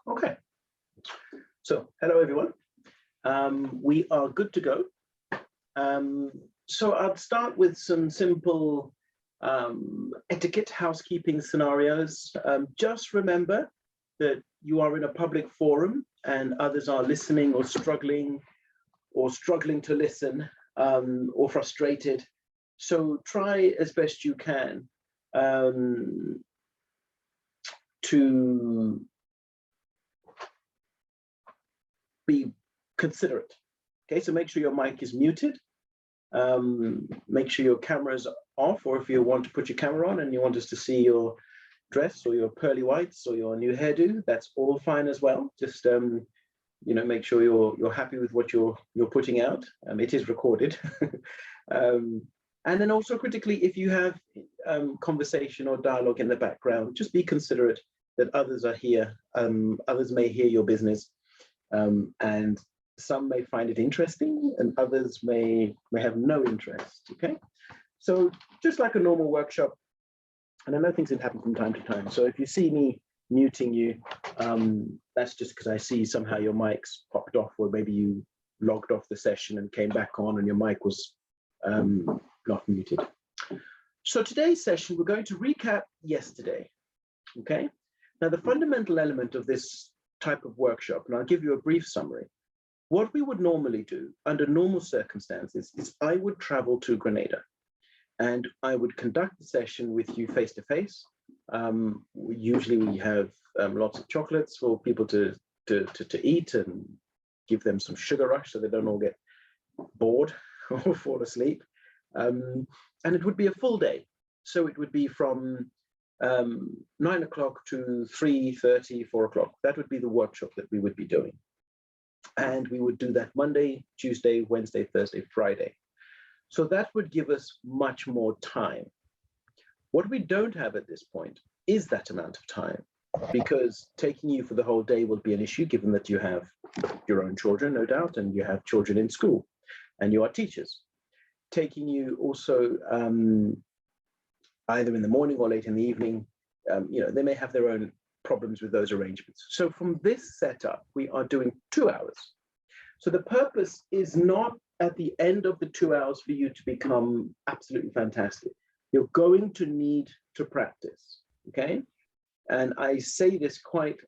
Okay, so hello everyone. We are good to go. So I'll start with some simple etiquette housekeeping scenarios. Just remember that you are in a public forum and others are listening or struggling to listen or frustrated. So try as best you can to be considerate. Okay, so make sure your mic is muted. Make sure your camera's off, or if you want to put your camera on and you want us to see your dress or your pearly whites or your new hairdo, that's all fine as well. Just you know, make sure you're happy with what you're putting out. It is recorded. And then also critically, if you have conversation or dialogue in the background, just be considerate that others are here. Others may hear your business, and some may find it interesting and others may have no interest. Okay, so just like a normal workshop, and I know things can happen from time to time, so if you see me muting you, that's just because I see somehow your mic's popped off, or maybe you logged off the session and came back on and your mic was not muted. So today's session, we're going to recap yesterday. Okay, now the fundamental element of this type of workshop, and I'll give you a brief summary. What we would normally do under normal circumstances is I would travel to Grenada and I would conduct the session with you face to face. Usually we have lots of chocolates for people to eat and give them some sugar rush so they don't all get bored or fall asleep. And it would be a full day. So it would be from 9 o'clock to 3:30, 4 o'clock. That would be the workshop that we would be doing. And we would do that Monday, Tuesday, Wednesday, Thursday, Friday. So that would give us much more time. What we don't have at this point is that amount of time, because taking you for the whole day will be an issue, given that you have your own children, no doubt, and you have children in school, and you are teachers. Taking you also either in the morning or late in the evening, you know, they may have their own problems with those arrangements. So from this setup, we are doing 2 hours. So the purpose is not at the end of the 2 hours for you to become absolutely fantastic. You're going to need to practice, okay? And I say this quite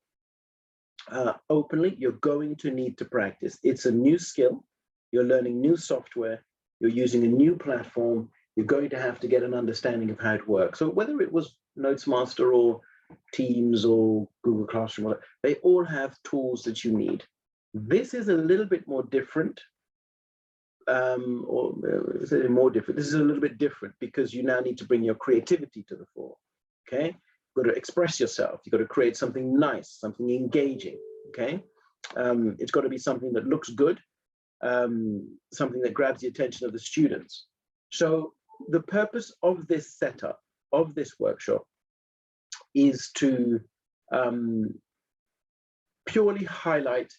openly, you're going to need to practice. It's a new skill. You're learning new software. You're using a new platform. You're going to have to get an understanding of how it works. So whether it was NotesMaster or Teams or Google Classroom, they all have tools that you need. This is a little bit more different, or is it more different? This is a little bit different because you now need to bring your creativity to the fore. Okay, you've got to express yourself. You've got to create something nice, something engaging. Okay, it's got to be something that looks good, something that grabs the attention of the students. So the purpose of this setup, of this workshop, is to purely highlight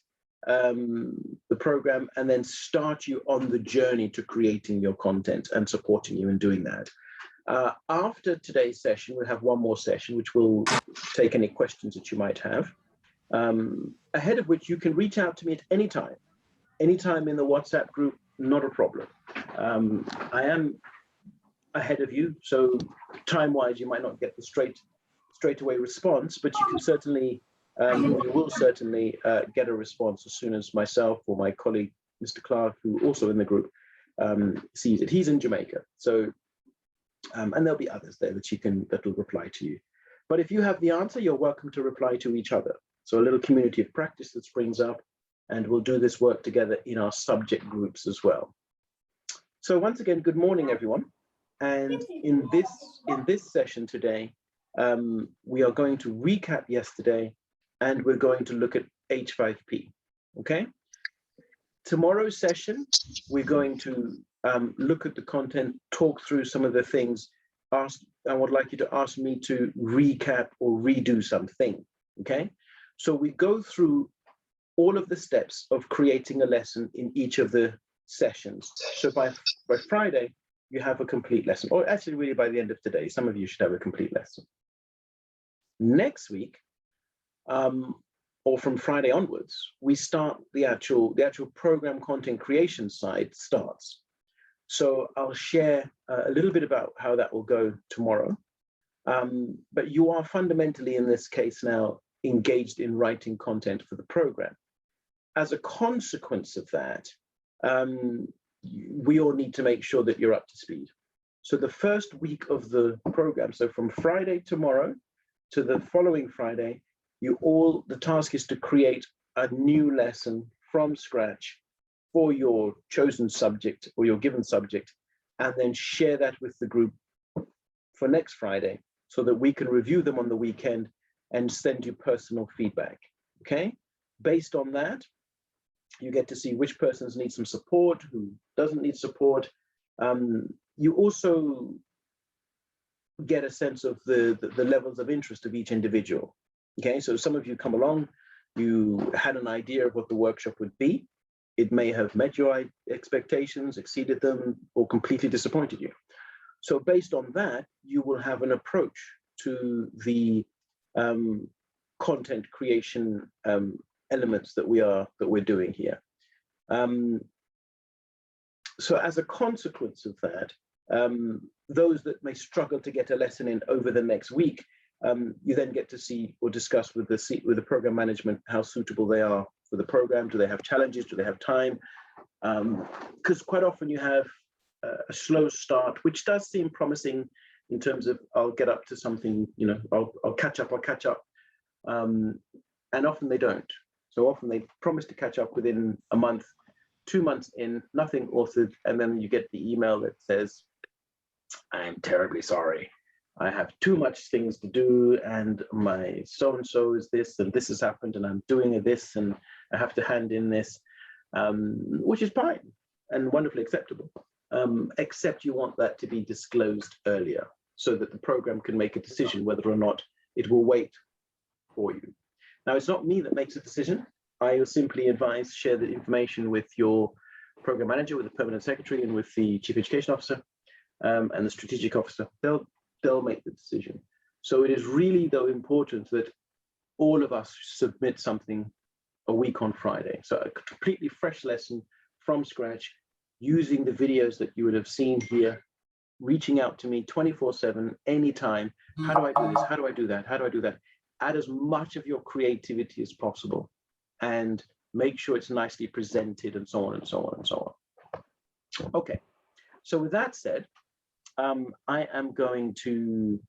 the program and then start you on the journey to creating your content and supporting you in doing that. After today's session, we'll have one more session, which will take any questions that you might have, ahead of which you can reach out to me at any time in the WhatsApp group, not a problem. I am ahead of you, so time-wise, you might not get the straightaway response, but you can certainly, you will certainly get a response as soon as myself or my colleague, Mr. Clark, who also in the group, sees it. He's in Jamaica, so, and there'll be others there that will reply to you. But if you have the answer, you're welcome to reply to each other. So a little community of practice that springs up, and we'll do this work together in our subject groups as well. So once again, good morning, everyone. And in this session today, we are going to recap yesterday, and we're going to look at H5P, okay? Tomorrow's session, we're going to look at the content, talk through some of the things. I would like you to ask me to recap or redo something, okay? So we go through all of the steps of creating a lesson in each of the sessions. So by Friday, you have a complete lesson, or actually really by the end of today, some of you should have a complete lesson. Next week, or from Friday onwards, we start the actual program content creation side starts. So I'll share a little bit about how that will go tomorrow. But you are fundamentally, in this case now, engaged in writing content for the program. As a consequence of that, we all need to make sure that you're up to speed. So the first week of the program, so from Friday tomorrow to the following Friday, the task is to create a new lesson from scratch for your chosen subject or your given subject, and then share that with the group for next Friday so that we can review them on the weekend and send you personal feedback, okay? Based on that, you get to see which persons need some support, who doesn't need support. You also get a sense of the levels of interest of each individual, okay? So some of you come along, you had an idea of what the workshop would be. It may have met your expectations, exceeded them, or completely disappointed you. So based on that, you will have an approach to the content creation elements that we're doing here. So as a consequence of that, those that may struggle to get a lesson in over the next week, you then get to see or discuss with the program management how suitable they are for the program. Do they have challenges? Do they have time? Because quite often you have a slow start, which does seem promising in terms of I'll get up to something, you know, I'll catch up. And often they don't. So often they promise to catch up within a month, 2 months in, nothing authored, and then you get the email that says, I'm terribly sorry. I have too much things to do, and my so-and-so is this, and this has happened, and I'm doing this, and I have to hand in this, which is fine and wonderfully acceptable, except you want that to be disclosed earlier so that the program can make a decision whether or not it will wait for you. Now, it's not me that makes a decision. I will simply advise, share the information with your program manager, with the permanent secretary, and with the chief education officer and the strategic officer. They'll make the decision. So it is really, though, important that all of us submit something a week on Friday. So a completely fresh lesson from scratch, using the videos that you would have seen here, reaching out to me 24/7, anytime. How do I do this? How do I do that? How do I do that? Add as much of your creativity as possible and make sure it's nicely presented, and so on and so on and so on. Okay, so with that said, I am going to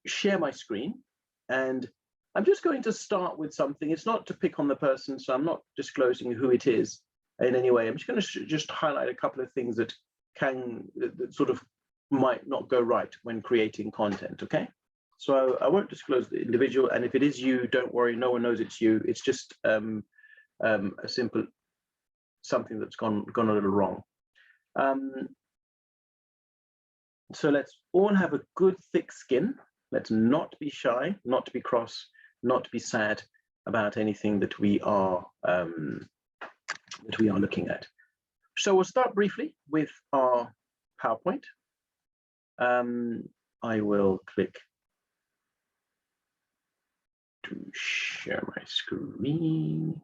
share my screen, and I'm just going to start with something. It's not to pick on the person, so I'm not disclosing who it is in any way. I'm just going to just highlight a couple of things that that sort of might not go right when creating content, okay? So I won't disclose the individual, and if it is you, don't worry, no one knows it's you. It's just a simple something that's gone a little wrong. So let's all have a good thick skin. Let's not be shy, not to be cross, not to be sad about anything that we are looking at. So we'll start briefly with our PowerPoint. I will click to share my screen.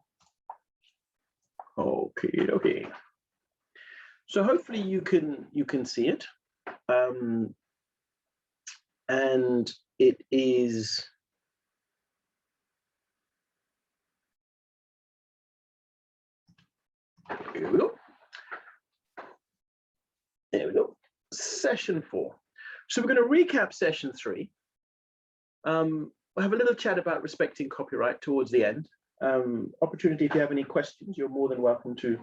Okay. So hopefully you can see it, and it is here we go. There we go. Session 4. So we're going to recap session 3. We'll have a little chat about respecting copyright towards the end. Opportunity, if you have any questions, you're more than welcome to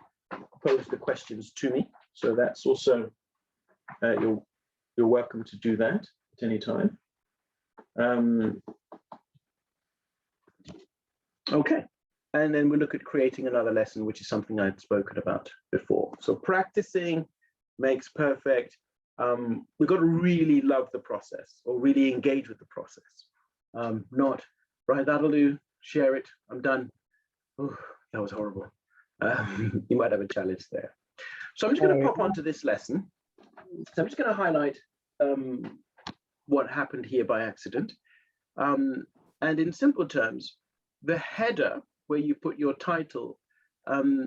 pose the questions to me. So that's also, you're welcome to do that at any time. Okay, and then we'll look at creating another lesson, which is something I'd spoken about before. So practicing makes perfect. We've got to really love the process, or really engage with the process. Not, right, that'll do, share it, I'm done. Oh, that was horrible. You might have a challenge there. So I'm just going to pop onto this lesson. So I'm just going to highlight what happened here by accident. And in simple terms, the header where you put your title,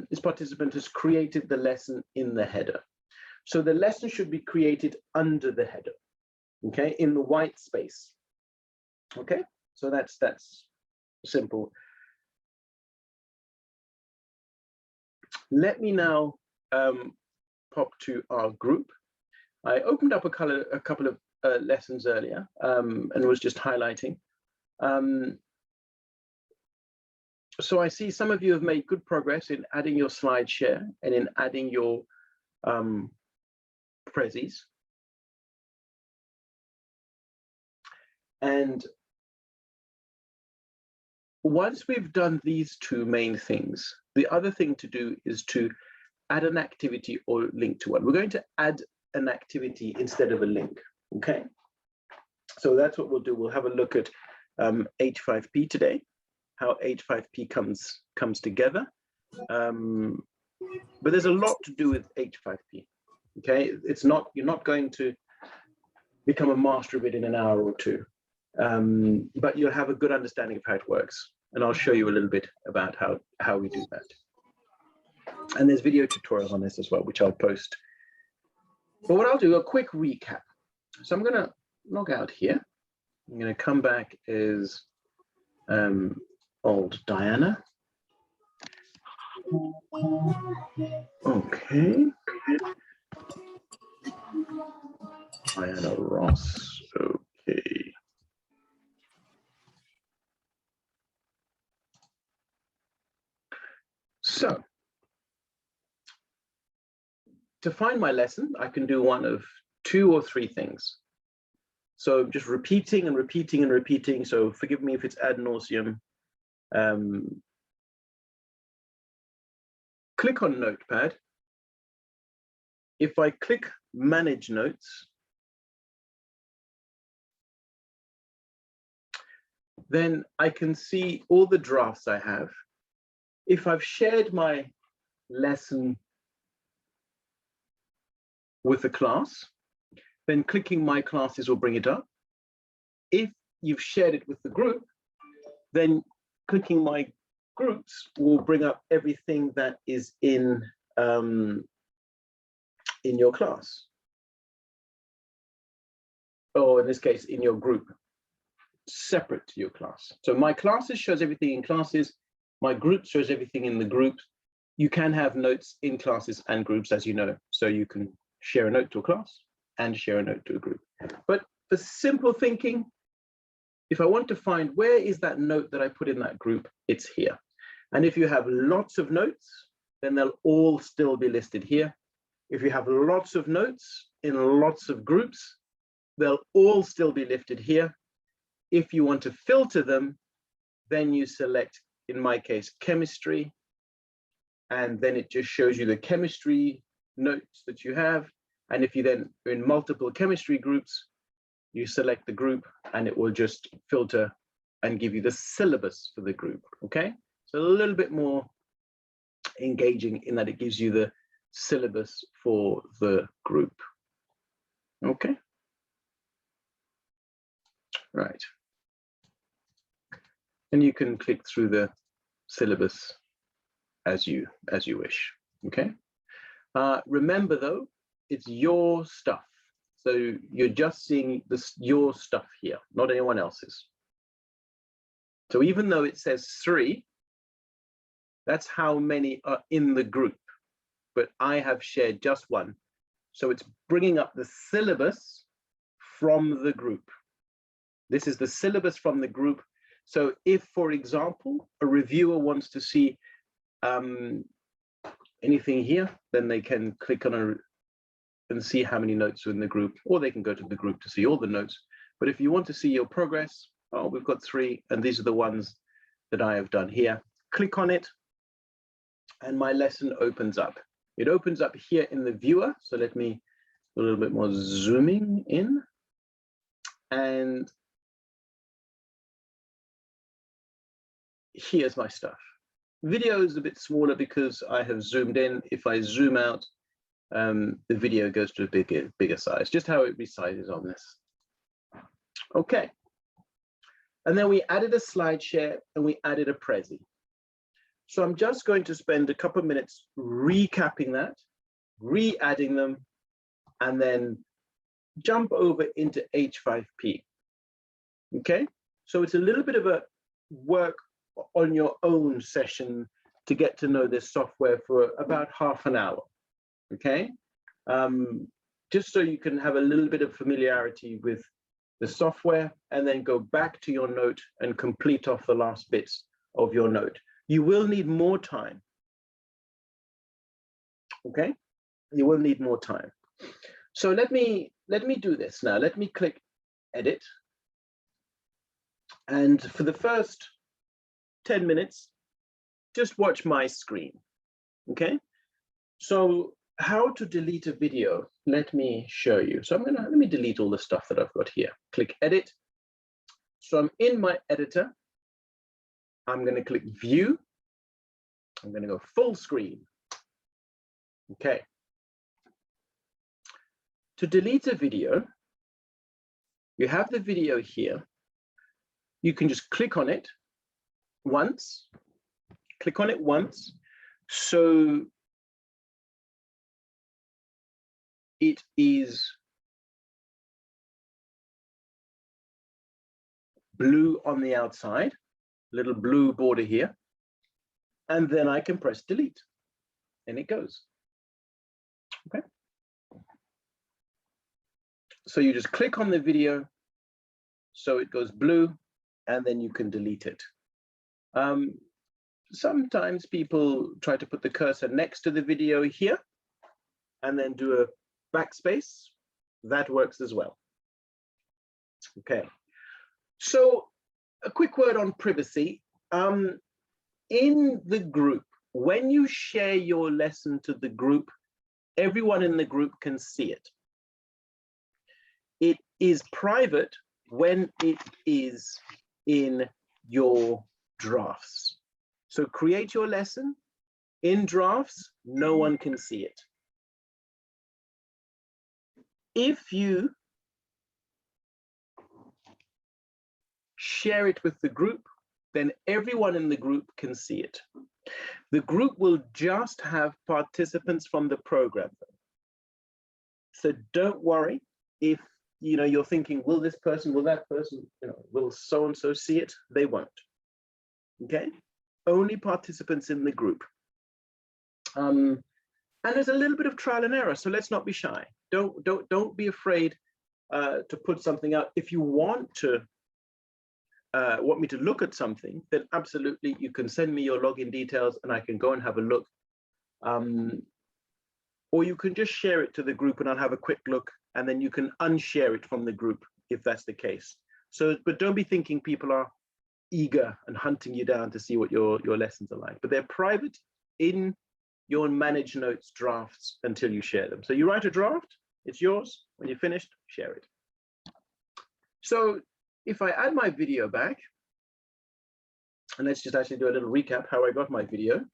this participant has created the lesson in the header. So the lesson should be created under the header, okay, in the white space. Okay, so that's simple. Let me now pop to our group. I opened up a couple of lessons earlier and was just highlighting. So I see some of you have made good progress in adding your Slideshare and in adding your prezzies. And once we've done these two main things, the other thing to do is to add an activity or link to one. We're going to add an activity instead of a link, okay? So that's what we'll do. We'll have a look at H5P today, how H5P comes together. But there's a lot to do with H5P, okay? It's not, you're not going to become a master of it in an hour or two, but you'll have a good understanding of how it works. And I'll show you a little bit about how we do that. And there's video tutorials on this as well, which I'll post. But what I'll do, a quick recap. So I'm gonna log out here. I'm gonna come back as old Diana. Okay. Diana Ross, okay. So, to find my lesson, I can do one of 2 or 3 things. So just repeating and repeating and repeating. So forgive me if it's ad nauseum. Click on Notepad. If I click Manage Notes, then I can see all the drafts I have. If I've shared my lesson with a class, then clicking My Classes will bring it up. If you've shared it with the group, then clicking My Groups will bring up everything that is in your class. Or in this case, in your group, separate to your class. So My Classes shows everything in classes. My Group shows everything in the groups. You can have notes in classes and groups, as you know, so you can share a note to a class and share a note to a group. But for simple thinking, if I want to find where is that note that I put in that group, it's here. And if you have lots of notes, then they'll all still be listed here. If you have lots of notes in lots of groups, they'll all still be listed here. If you want to filter them, then you select, in my case, chemistry, and then it just shows you the chemistry notes that you have. And if you then are in multiple chemistry groups, you select the group and it will just filter and give you the syllabus for the group, okay? So a little bit more engaging in that it gives you the syllabus for the group, okay? Right. And you can click through the syllabus as you wish, okay? Remember though, it's your stuff. So you're just seeing your stuff here, not anyone else's. So even though it says 3, that's how many are in the group, but I have shared just 1. So it's bringing up the syllabus from the group. This is the syllabus from the group. So if, for example, a reviewer wants to see anything here, then they can click on and see how many notes are in the group, or they can go to the group to see all the notes. But if you want to see your progress, oh, we've got 3, and these are the ones that I have done here. Click on it, and my lesson opens up. It opens up here in the viewer. So let me a little bit more zooming in. And here's my stuff. Video is a bit smaller because I have zoomed in. If I zoom out, the video goes to a bigger size, just how it resizes on this. Okay. And then we added a Slideshare and we added a Prezi. So I'm just going to spend a couple of minutes recapping that, re-adding them, and then jump over into H5P. Okay, so it's a little bit of a work on your own session to get to know this software for about half an hour. Okay, just so you can have a little bit of familiarity with the software, and then go back to your note and complete off the last bits of your note. You will need more time. Okay, you will need more time. So let me do this now. Let me click edit. And for the first 10 minutes, just watch my screen. Okay, so how to delete a video, let me show you. So let me delete all the stuff that I've got here. Click edit. So I'm in my editor. I'm going to click view. I'm going to go full screen. Okay. To delete a video, you have the video here. You can just click on it once. Click on it once. So it is blue on the outside, little blue border here, and then I can press delete, and it goes. Okay. So you just click on the video, so it goes blue, and then you can delete it. Sometimes people try to put the cursor next to the video here, and then do a backspace. That works as well. Okay, so a quick word on privacy. In the group, when you share your lesson to the group, everyone in the group can see it. It is private when it is in your drafts. So create your lesson in drafts, no one can see it. If you share it with the group, then everyone in the group can see it. The group will just have participants from the program. So don't worry if you're thinking, will this person, will that person, will so-and-so see it? They won't. Okay? Only participants in the group. And there's a little bit of trial and error, so let's not be shy. Don't be afraid to put something out. If you want me to look at something, then absolutely you can send me your login details and I can go and have a look. Or you can just share it to the group and I'll have a quick look, and then you can unshare it from the group if that's the case. So, but don't be thinking people are eager and hunting you down to see what your lessons are like, but they're private in your manage notes drafts until you share them. So you write a draft, it's yours. When you're finished, share it. So if I add my video back, and let's just actually do a little recap how I got my video.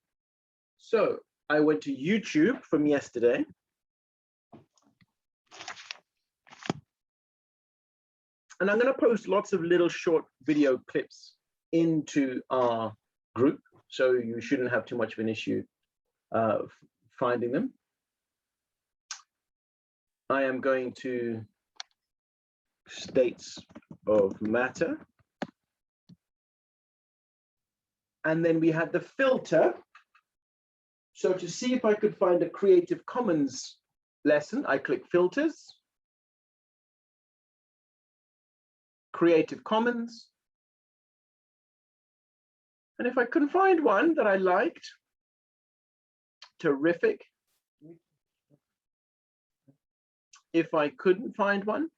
So I went to YouTube from yesterday. And I'm going to post lots of little short video clips into our group, so you shouldn't have too much of an issue finding them. I am going to states of matter. And then we had the filter. So to see if I could find a Creative Commons lesson, I click filters, Creative Commons. And if I couldn't find one that I liked, terrific. If I couldn't find one,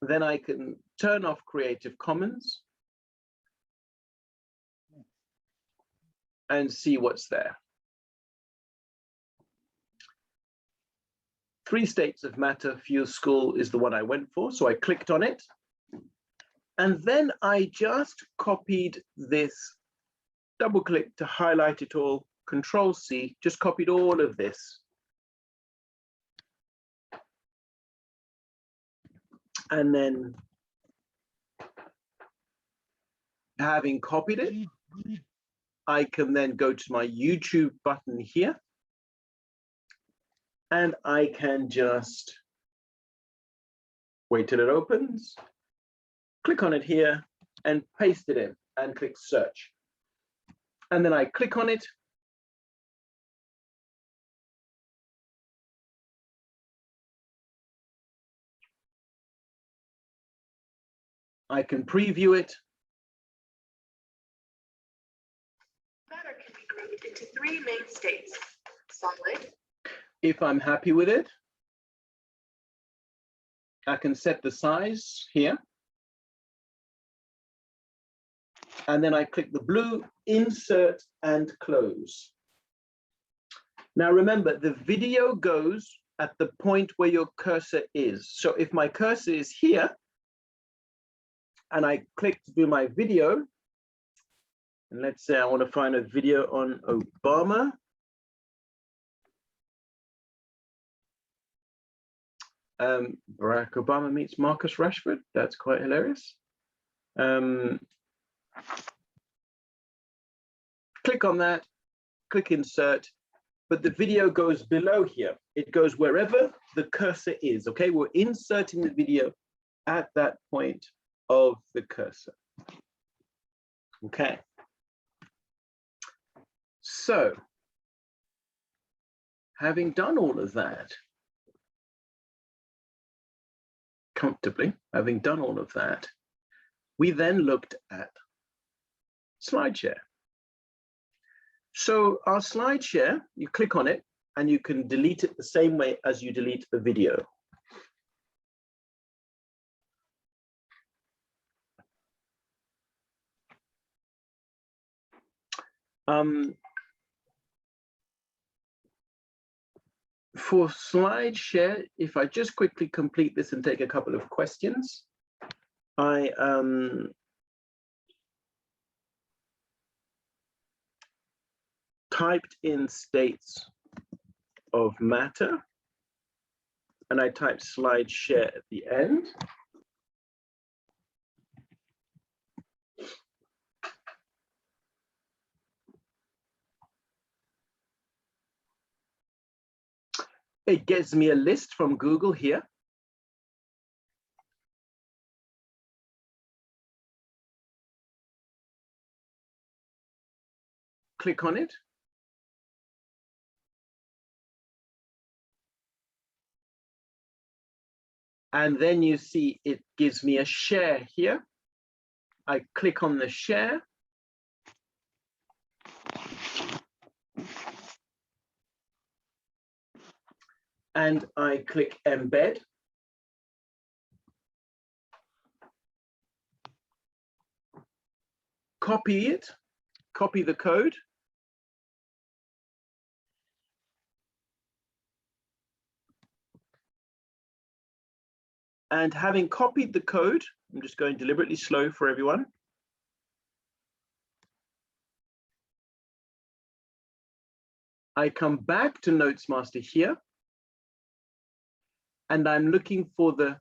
then I can turn off Creative Commons and see what's there. 3 states of matter Fuse School is the one I went for, so I clicked on it. And then I just copied this, double click to highlight it all, Control C, just copied all of this. And then having copied it, I can then go to my YouTube button here, and I can just wait till it opens, click on it here, and paste it in, and click search. And then I click on it. I can preview it. Matter can be grouped into 3 main states: solid. If I'm happy with it, I can set the size here. And then I click the blue, insert and close. Now remember, the video goes at the point where your cursor is. So if my cursor is here, and I click to do my video, and let's say I want to find a video on Obama. Barack Obama meets Marcus Rashford. That's quite hilarious. Click on that, click insert, but the video goes below here. It goes wherever the cursor is, okay? We're inserting the video at that point of the cursor. Okay. So, having done all of that, comfortably, having done all of that, we then looked at Slideshare. So our Slideshare, you click on it and you can delete it the same way as you delete the video. For Slideshare, if I just quickly complete this and take a couple of questions, I typed in states of matter, and I typed Slideshare at the end. It gives me a list from Google here. Click on it. And then you see it gives me a share here. I click on the share. And I click embed. Copy it, copy the code. And having copied the code, I'm just going deliberately slow for everyone. I come back to Notes Master here, and I'm looking for the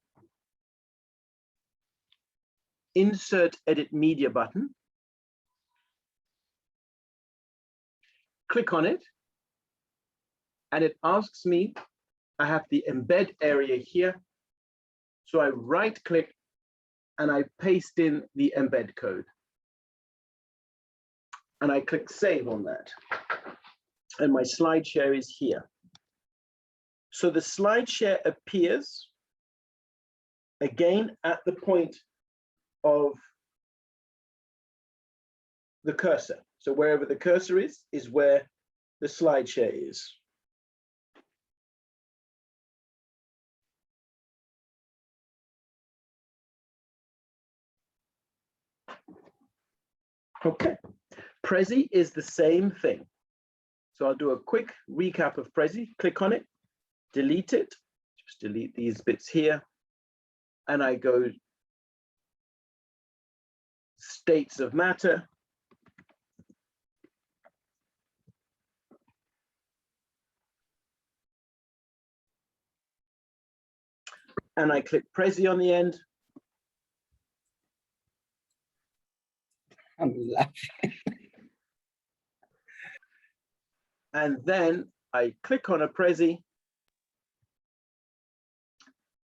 Insert Edit Media button. Click on it, and it asks me, I have the embed area here. So I right click and I paste in the embed code. And I click save on that. And my Slideshare is here. So the Slideshare appears again at the point of the cursor. So wherever the cursor is where the Slideshare is. Okay, Prezi is the same thing. So I'll do a quick recap of Prezi. Click on it, delete it, just delete these bits here, and I go states of matter. and I click Prezi on the end. I'm laughing. And then I click on a Prezi,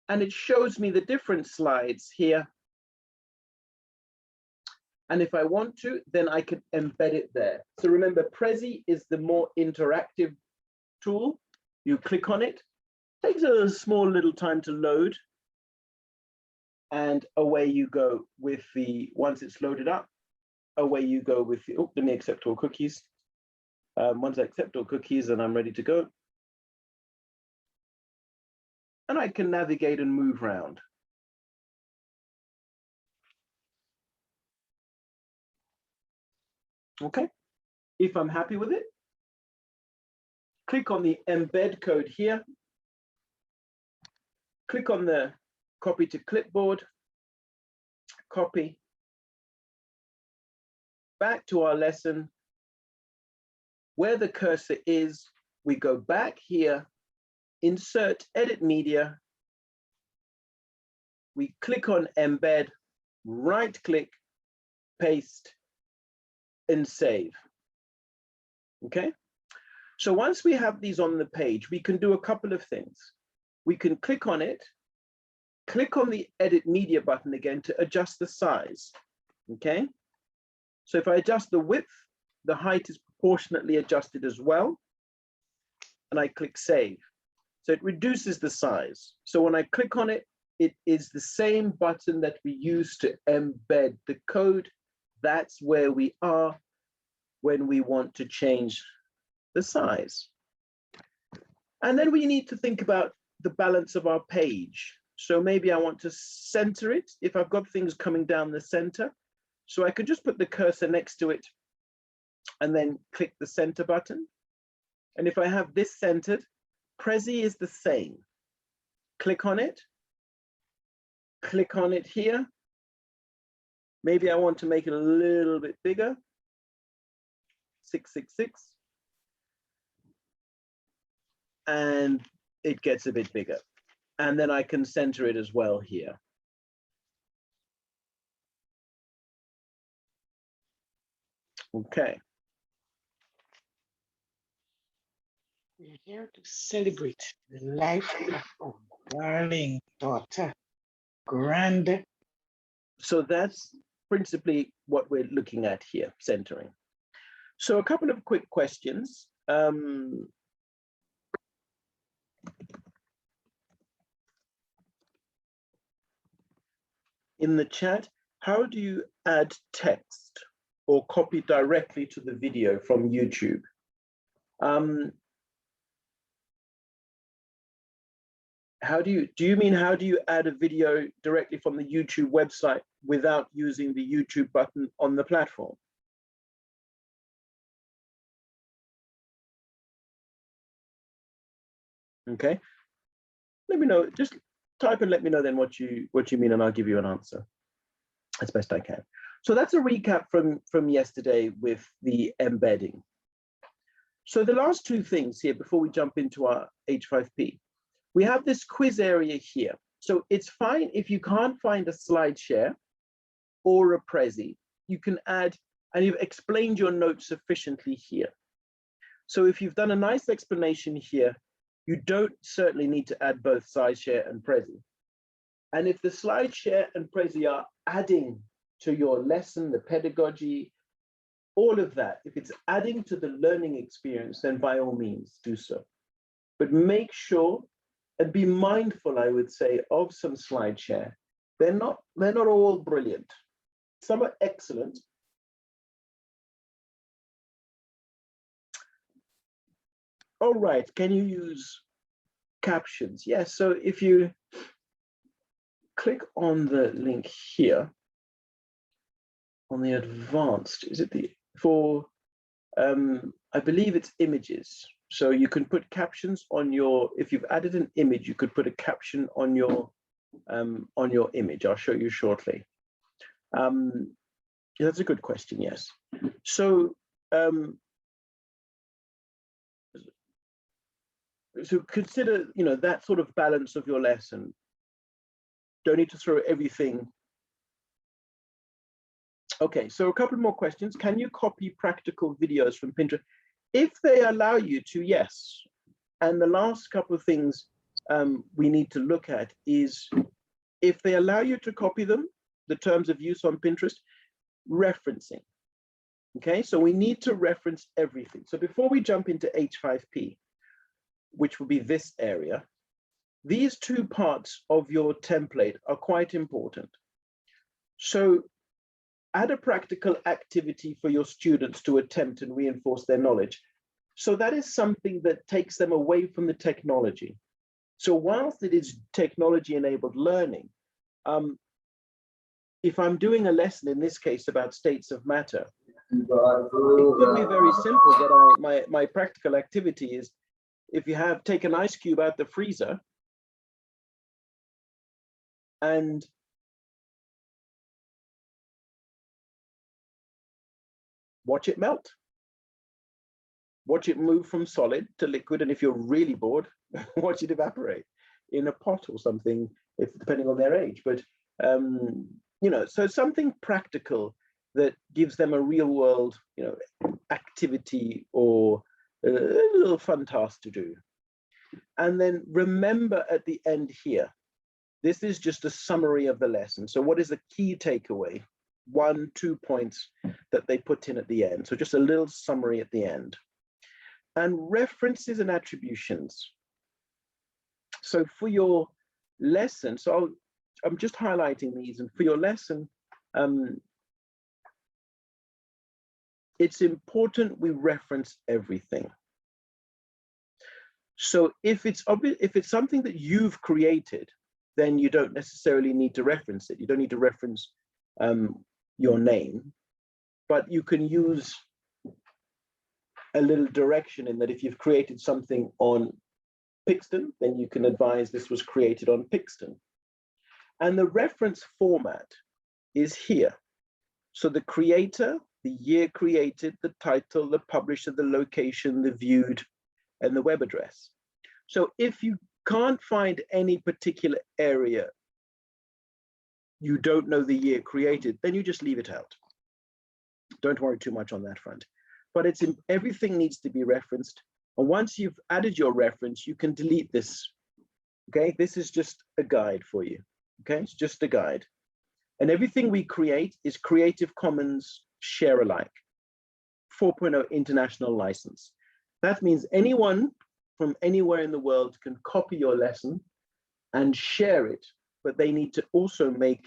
and it shows me the different slides here. And if I want to, then I can embed it there. So remember, Prezi is the more interactive tool. You click on it, takes a small little time to load, and away you go with the, once it's loaded up, away you go with the, oh, let me accept all cookies. Once I accept all cookies, then I'm ready to go. And I can navigate and move around. Okay, if I'm happy with it, click on the embed code here. Click on the copy to clipboard, copy. Back to our lesson. Where the cursor is, we go back here, insert edit media. We click on embed, right click, paste, and save. Okay, so once we have these on the page, we can do a couple of things. We can click on it, click on the edit media button again to adjust the size. Okay, so if I adjust the width, the height is proportionately adjusted as well, and I click save. So it reduces the size. So when I click on it, it is the same button that we use to embed the code. That's where we are when we want to change the size. And then we need to think about the balance of our page. So maybe I want to center it if I've got things coming down the center. So I can just put the cursor next to it and then click the center button. And if I have this centered, Prezi is the same. Click on it here. Maybe I want to make it a little bit bigger. 666. And it gets a bit bigger. And then I can center it as well here. Okay. We're here to celebrate the life of our darling daughter, Grand. So that's principally what we're looking at here, centering. So a couple of quick questions. In the chat, how do you add text or copy directly to the video from YouTube? Do you mean how do you add a video directly from the YouTube website without using the YouTube button on the platform? Okay, let me know, just type and let me know then what you mean, and I'll give you an answer as best I can. So that's a recap from yesterday with the embedding. So the last two things here before we jump into our H5P, we have this quiz area here. So it's fine if you can't find a Slideshare or a Prezi, you can add, and you've explained your notes sufficiently here. So if you've done a nice explanation here, you don't certainly need to add both Slideshare and Prezi. And if the Slideshare and Prezi are adding to your lesson, the pedagogy, all of that, if it's adding to the learning experience, then by all means do so. But make sure and be mindful, I would say, of some Slideshare. They're not all brilliant. Some are excellent. All right, can you use captions? Yes, so if you click on the link here, on the advanced, is it the, for, I believe it's images. So you can put captions on your, if you've added an image, you could put a caption on your image. I'll show you shortly. Yeah, that's a good question, yes. So, so consider, that sort of balance of your lesson. don't need to throw everything. Okay, so a couple more questions. Can you copy practical videos from Pinterest? If they allow you to, yes. And the last couple of things we need to look at is if they allow you to copy them, the terms of use on Pinterest, referencing. Okay, so we need to reference everything. So before we jump into H5P, which will be this area, these two parts of your template are quite important. So add a practical activity for your students to attempt and reinforce their knowledge. So that is something that takes them away from the technology. So whilst it is technology-enabled learning, if I'm doing a lesson, in this case, about states of matter, it could be very simple, but my practical activity is, if you have take an ice cube out the freezer and watch it melt. Watch it move from solid to liquid, and if you're really bored, watch it evaporate in a pot or something, if depending on their age. But you know, so something practical that gives them a real world, you know, activity or a little fun task to do. And then remember at the end here, this is just a summary of the lesson. So what is the key takeaway? 1, 2 points that they put in at the end. So just a little summary at the end. And references and attributions. So for your lesson, so I'm just highlighting these, and for your lesson, it's important we reference everything. So if it's something that you've created, then you don't necessarily need to reference it. You don't need to reference your name, but you can use a little direction in that if you've created something on Pixton, then you can advise this was created on Pixton. And the reference format is here. So the creator, the year created, the title, the publisher, the location, the viewed, and the web address. So if you can't find any particular area, you don't know the year created, then you just leave it out. Don't worry too much on that front. But everything needs to be referenced. And once you've added your reference, you can delete this. Okay, this is just a guide for you. Okay, it's just a guide. And everything we create is Creative Commons share alike, 4.0 international license. That means anyone from anywhere in the world can copy your lesson and share it, but they need to also make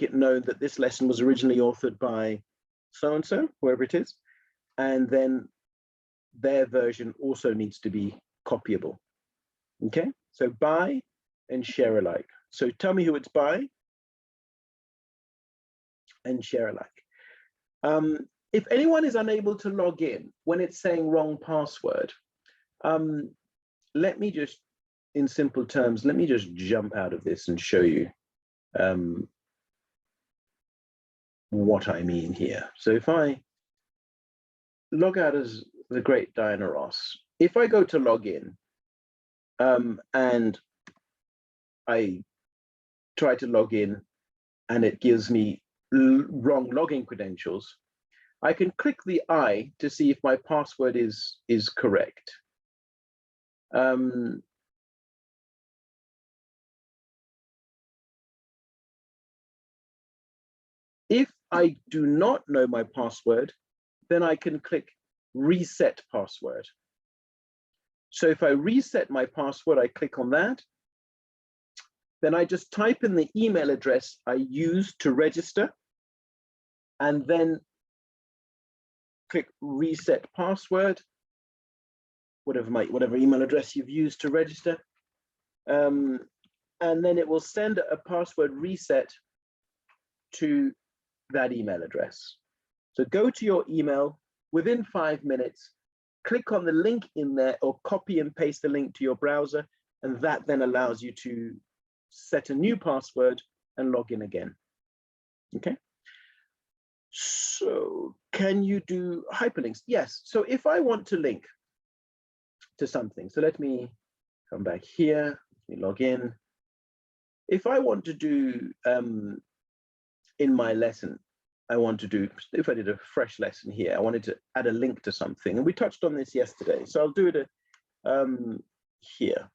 it known that this lesson was originally authored by so-and-so, whoever it is, and then their version also needs to be copyable. Okay, so by and share alike. So tell me who it's by and share alike. If anyone is unable to log in when it's saying wrong password, let me just, in simple terms, let me just jump out of this and show you what I mean here. So if I log out as the great Diana Ross, if I go to log in and I try to log in and it gives me wrong login credentials, I can click the I to see if my password is correct. If I do not know my password, then I can click reset password. So if I reset my password, I click on that. Then I just type in the email address I used to register and then click reset password, whatever email address you've used to register. And then it will send a password reset to that email address. So go to your email within 5 minutes, click on the link in there or copy and paste the link to your browser, and that then allows you to set a new password and log in again. Okay. So can you do hyperlinks? Yes. So if I want to link to something, so let me come back here, let me log in. if I want to do in my lesson, if I did a fresh lesson here, I wanted to add a link to something, and we touched on this yesterday, so I'll do it here.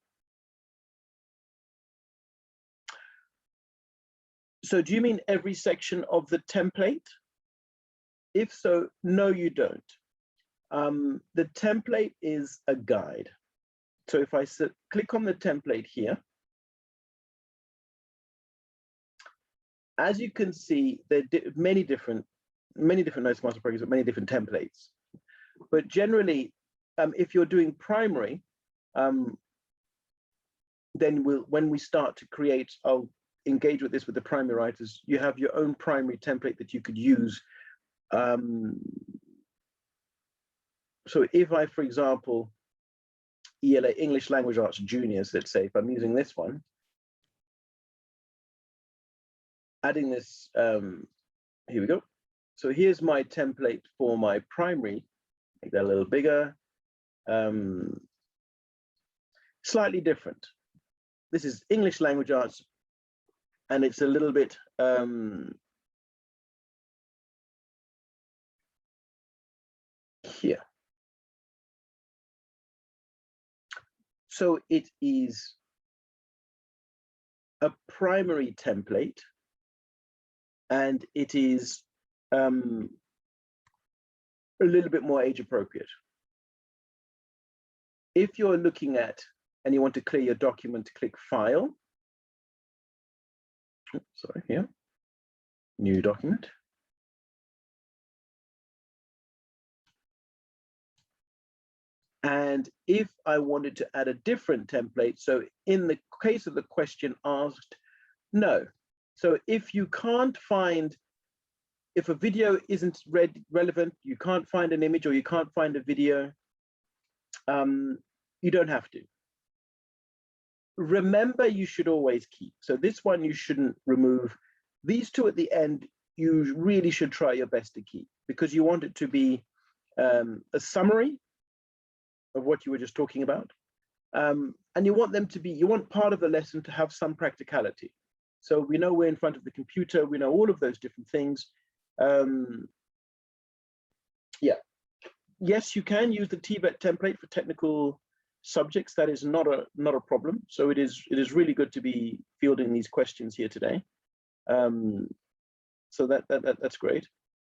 So do you mean every section of the template? If so, no, you don't. The template is a guide. So if I click on the template here, as you can see, there are many different notes master programs with many different templates. But generally, if you're doing primary, then when we start to create, I'll engage with this with the primary writers, you have your own primary template that you could use. So if I, for example, ELA, English Language Arts Juniors, let's say, if I'm using this one, adding this, here we go. So here's my template for my primary, make that a little bigger, slightly different. This is English Language Arts, and it's a little bit, here. So it is a primary template, and it is a little bit more age appropriate. If you're looking at, and you want to clear your document, click File. Oops, sorry, here, New Document. And if I wanted to add a different template, so in the case of the question asked, no. So if you can't find, if a video isn't relevant, you can't find an image or you can't find a video, you don't have to. Remember, you should always keep. So this one you shouldn't remove. These two at the end, you really should try your best to keep, because you want it to be a summary of what you were just talking about. And you want them to be, you want part of the lesson to have some practicality. So we know we're in front of the computer, we know all of those different things. Yeah, yes, you can use the TVET template for technical subjects. That is not a problem. So it is really good to be fielding these questions here today. So that's great.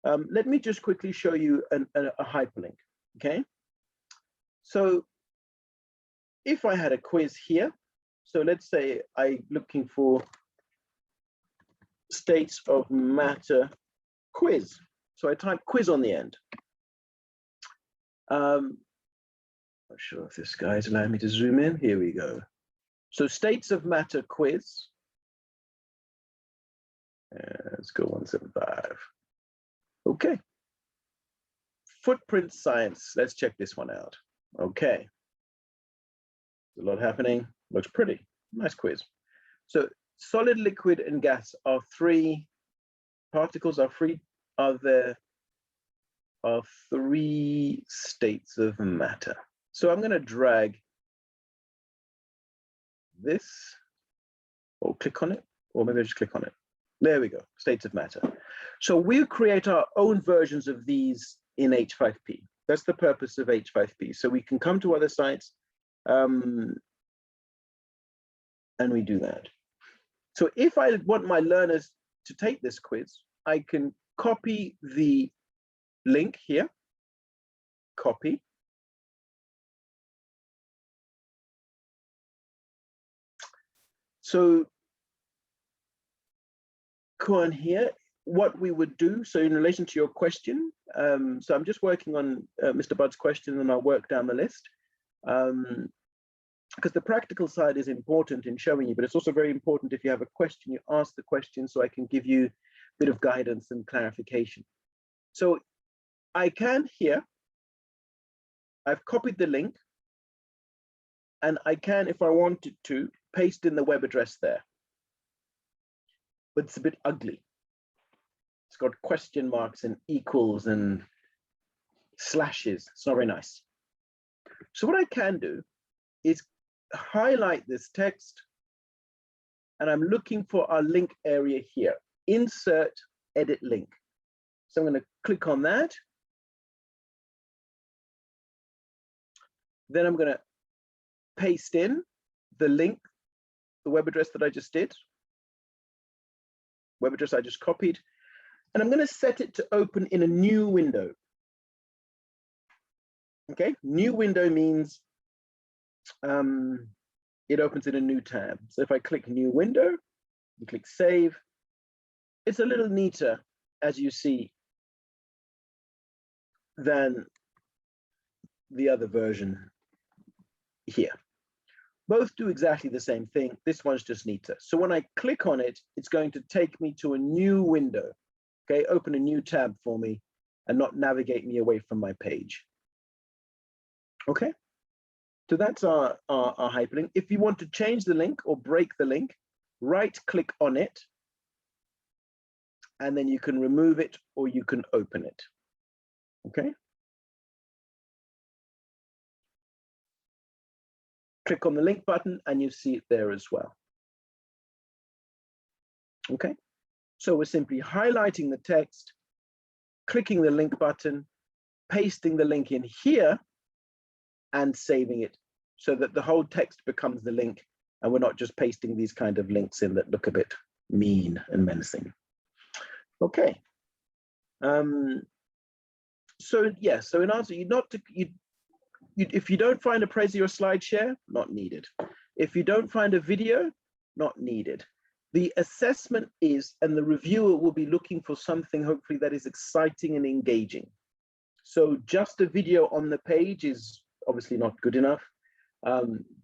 Let me just quickly show you a hyperlink, okay? So if I had a quiz here, so let's say I'm looking for states of matter quiz. So I type quiz on the end. Not sure if this guy's allowing me to zoom in. Here we go. So states of matter quiz. Let's go 175. Okay. Footprint science. Let's check this one out. Okay. There's a lot happening. Looks pretty. Nice quiz. So solid, liquid, and gas are three particles. There are three states of matter. So I'm going to drag this, or click on it, or maybe I just click on it. There we go, states of matter. So we'll create our own versions of these in H5P. That's the purpose of H5P. So we can come to other sites and we do that. So if I want my learners to take this quiz, I can copy the link here, copy. So go on here, what we would do, so in relation to your question, so I'm just working on Mr. Budd's question, and I'll work down the list. Because the practical side is important in showing you, but it's also very important if you have a question, you ask the question so I can give you a bit of guidance and clarification. So I can here, I've copied the link, and I can, if I wanted to, paste in the web address there. But it's a bit ugly. It's got question marks and equals and slashes. It's not very nice. So what I can do is highlight this text, and I'm looking for our link area here. Insert, edit link. So I'm going to click on that. Then I'm going to paste in the link, the web address that I just did, web address I just copied, and I'm going to set it to open in a new window. Okay, new window means it opens in a new tab. So if I click new window, you click save, it's a little neater, as you see, than the other version here. Both do exactly the same thing. This one's just neater. So when I click on it, it's going to take me to a new window. Okay, open a new tab for me and not navigate me away from my page. Okay, so that's our hyperlink. If you want to change the link or break the link, right click on it, and then you can remove it or you can open it. Okay. Click on the link button and you see it there as well. Okay, so we're simply highlighting the text, clicking the link button, pasting the link in here, and saving it so that the whole text becomes the link and we're not just pasting these kind of links in that look a bit mean and menacing. Okay. So yeah, so in answer, if you don't find a Prezi or Slideshare, not needed. If you don't find a video, not needed. The assessment is, and the reviewer will be looking for something hopefully that is exciting and engaging. So just a video on the page is obviously not good enough.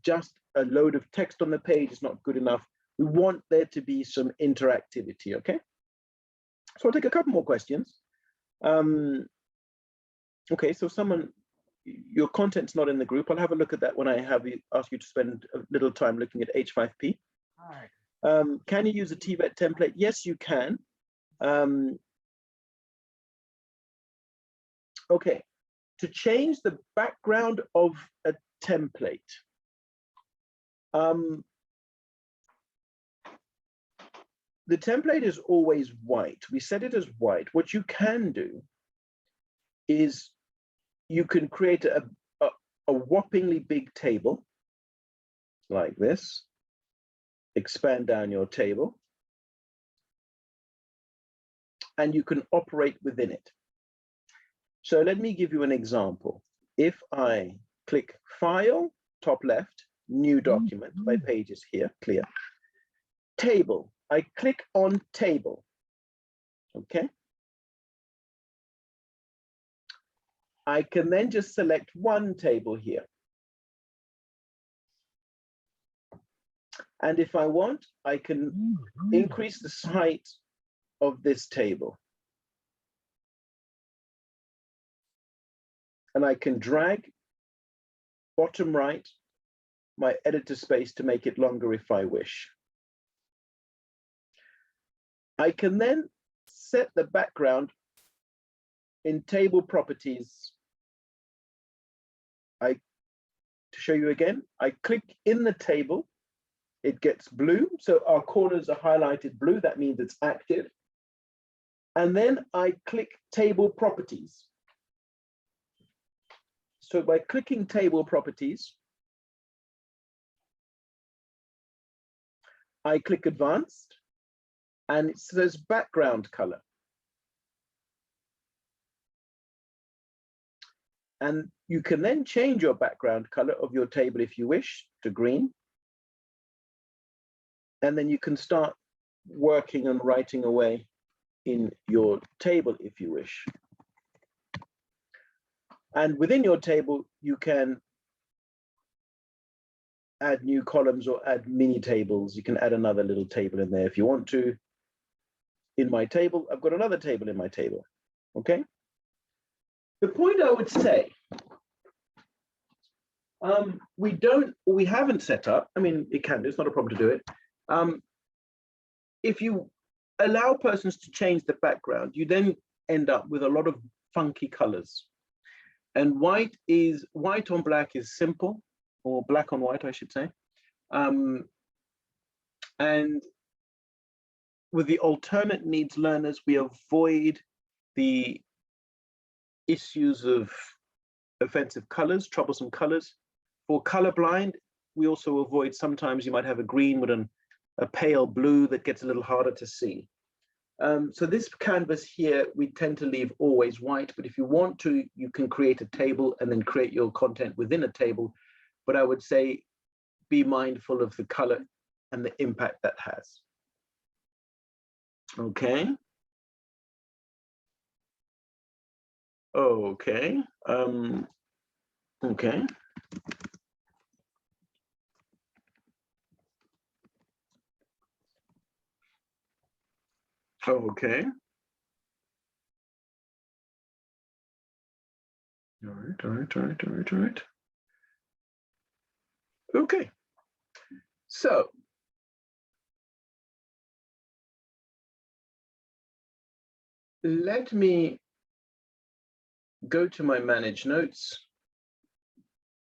Just a load of text on the page is not good enough. We want there to be some interactivity, okay? So I'll take a couple more questions. Okay, so your content's not in the group. I'll have a look at that when I ask you to spend a little time looking at H5P. All right. Can you use a TVET template? Yes, you can. Okay, to change the background of a template, the template is always white. We set it as white. What you can do is you can create a whoppingly big table like this, expand down your table, and you can operate within it. So let me give you an example. If I click File, top left, New Document, my page is here, clear. Table, I click on Table, okay? I can then just select one table here. And if I want, I can increase the height of this table. And I can drag bottom right my editor space to make it longer if I wish. I can then set the background in table properties. To show you again, I click in the table, it gets blue. So our corners are highlighted blue, that means it's active. And then I click table properties. So by clicking table properties, I click advanced and it says background color. And you can then change your background color of your table if you wish to green. And then you can start working and writing away in your table if you wish. And within your table, you can add new columns or add mini tables. You can add another little table in there if you want to. In my table, I've got another table in my table, okay? The point I would say, we haven't set up, I mean, it can do, it's not a problem to do it. If you allow persons to change the background, you then end up with a lot of funky colors. And white on black is simple, or black on white, I should say. And And with the alternate needs learners, we avoid the issues of offensive colors, troublesome colors. For colorblind, we also avoid, sometimes you might have a green with a pale blue that gets a little harder to see. So this canvas here, we tend to leave always white, but if you want to, you can create a table and then create your content within a table. But I would say be mindful of the color and the impact that has. Okay. Okay. Okay. Okay. All right. Okay. So let me go to my manage notes.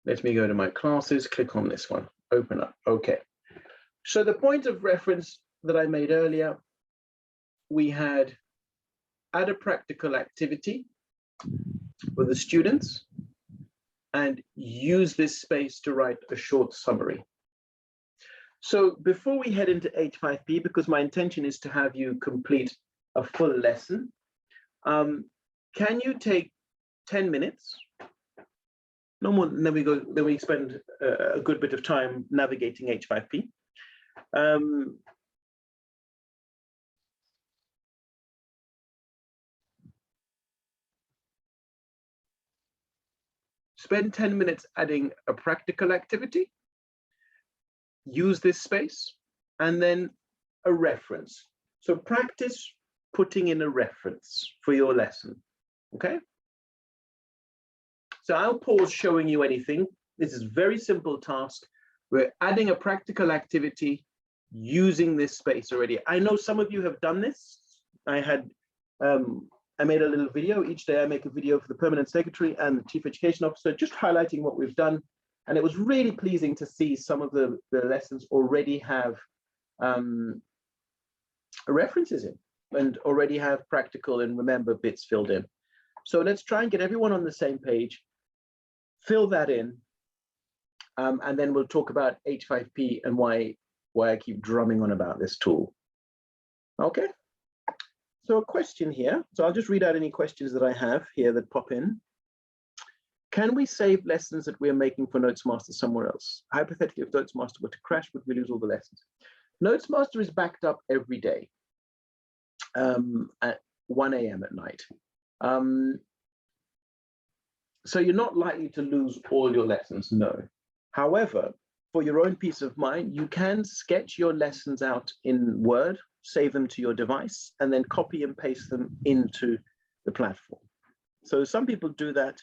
Let me go to my classes, click on this one, open up. Okay. So the point of reference that I made earlier, we had add a practical activity for the students and use this space to write a short summary. So before we head into H5P, because my intention is to have you complete a full lesson, can you take 10 minutes? No more, then we spend a good bit of time navigating H5P. Spend 10 minutes adding a practical activity, use this space, and then a reference. So practice putting in a reference for your lesson, okay? So I'll pause showing you anything. This is a very simple task. We're adding a practical activity using this space already. I know some of you have done this. I made a little video. Each day I make a video for the permanent secretary and the chief education officer, just highlighting what we've done. And it was really pleasing to see some of the lessons already have references in and already have practical and remember bits filled in. So let's try and get everyone on the same page, fill that in, and then we'll talk about H5P and why I keep drumming on about this tool. Okay. So a question here. So I'll just read out any questions that I have here that pop in. Can we save lessons that we're making for Notesmaster somewhere else? Hypothetically, if Notesmaster were to crash, would we lose all the lessons? Notesmaster is backed up every day at 1 a.m. at night. So you're not likely to lose all your lessons, no. However, for your own peace of mind, you can sketch your lessons out in Word, save them to your device, and then copy and paste them into the platform. So some people do that,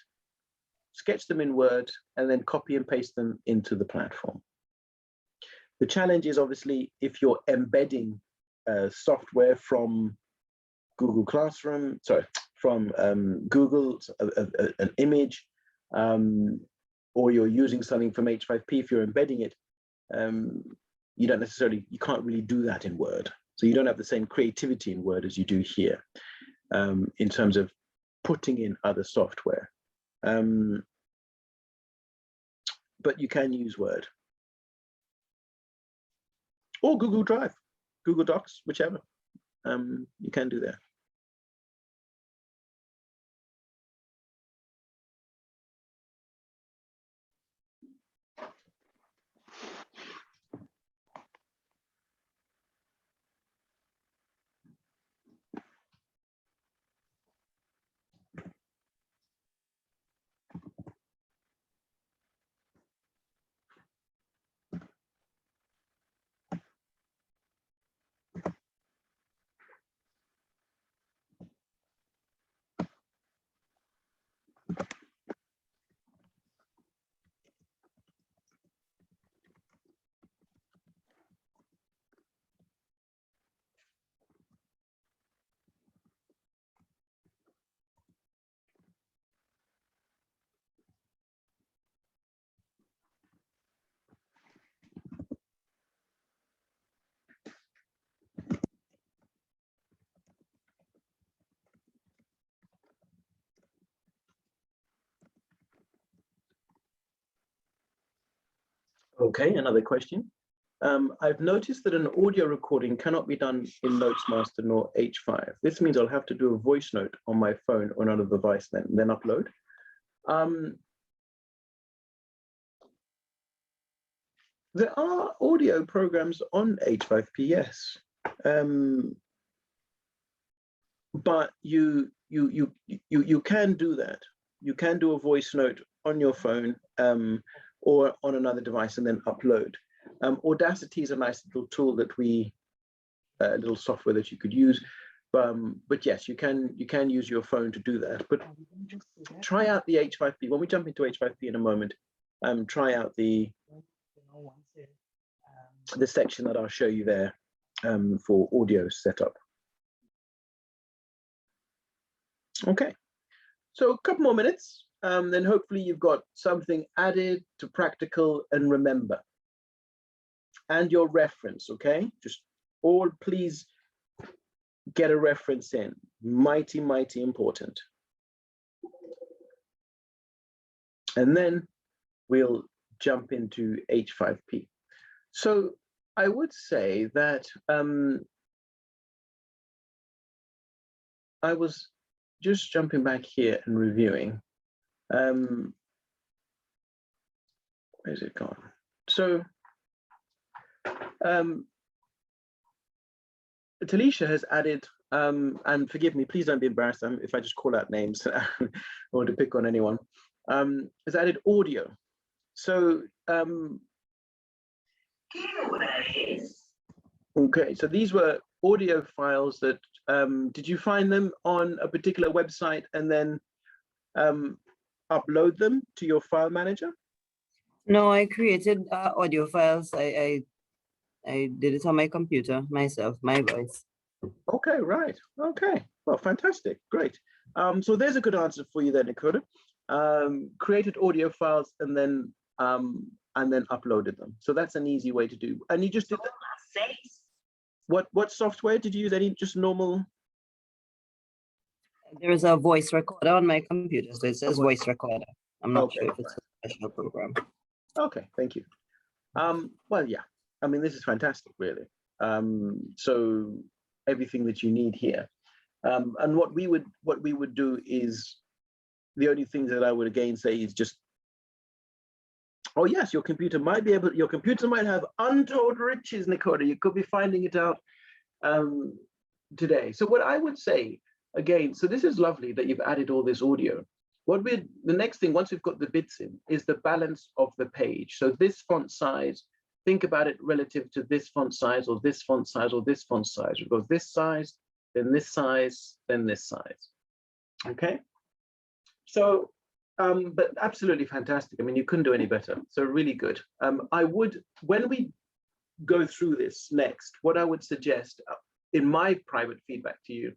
sketch them in Word, and then copy and paste them into the platform. The challenge is obviously if you're embedding software from Google Classroom, sorry, from Google, an image, or you're using something from H5P, if you're embedding it, you can't really do that in Word. So you don't have the same creativity in Word as you do here in terms of putting in other software. But you can use Word. Or Google Drive, Google Docs, whichever. You can do that. Okay, another question. I've noticed that an audio recording cannot be done in Notesmaster nor H5. This means I'll have to do a voice note on my phone or another device, then upload. There are audio programs on H5P, yes, but you can do that. You can do a voice note on your phone or on another device and then upload. Audacity is a nice little tool that little software that you could use. But yes, you can use your phone to do that. But try out the H5P. When we jump into H5P in a moment, try out the section that I'll show you there for audio setup. Okay, so a couple more minutes, then hopefully you've got something added to practical and remember. And your reference, okay? Just all please get a reference in. Mighty, mighty important. And then we'll jump into H5P. So I would say that I was just jumping back here and reviewing. Where's it gone? So Talisha has added, and forgive me, please don't be embarrassed if I just call out names or to pick on anyone, has added audio. So, okay, so these were audio files that, did you find them on a particular website and then upload them to your file manager? No, I created audio files. I did it on my computer myself, my voice. Okay, right. Okay. Well, fantastic. Great. So there's a good answer for you then, Dakota. Created audio files and then uploaded them. So that's an easy way to do. And you just did that. What software did you use? Any just normal? There is a voice recorder on my computer, so it says voice recorder. I'm not sure if it's a special program. Okay, thank you. Well, yeah. I mean, this is fantastic, really. So everything that you need here. And what we would do is, the only things that I would again say is just, oh yes, your computer might have untold riches, Nicola. You could be finding it out today. So what I would say, again, so this is lovely that you've added all this audio. The next thing, once we've got the bits in, is the balance of the page. So this font size, think about it relative to this font size, or this font size, or this font size. We've got this size, then this size, then this size. Okay? So, but absolutely fantastic. I mean, you couldn't do any better. So really good. When we go through this next, what I would suggest in my private feedback to you,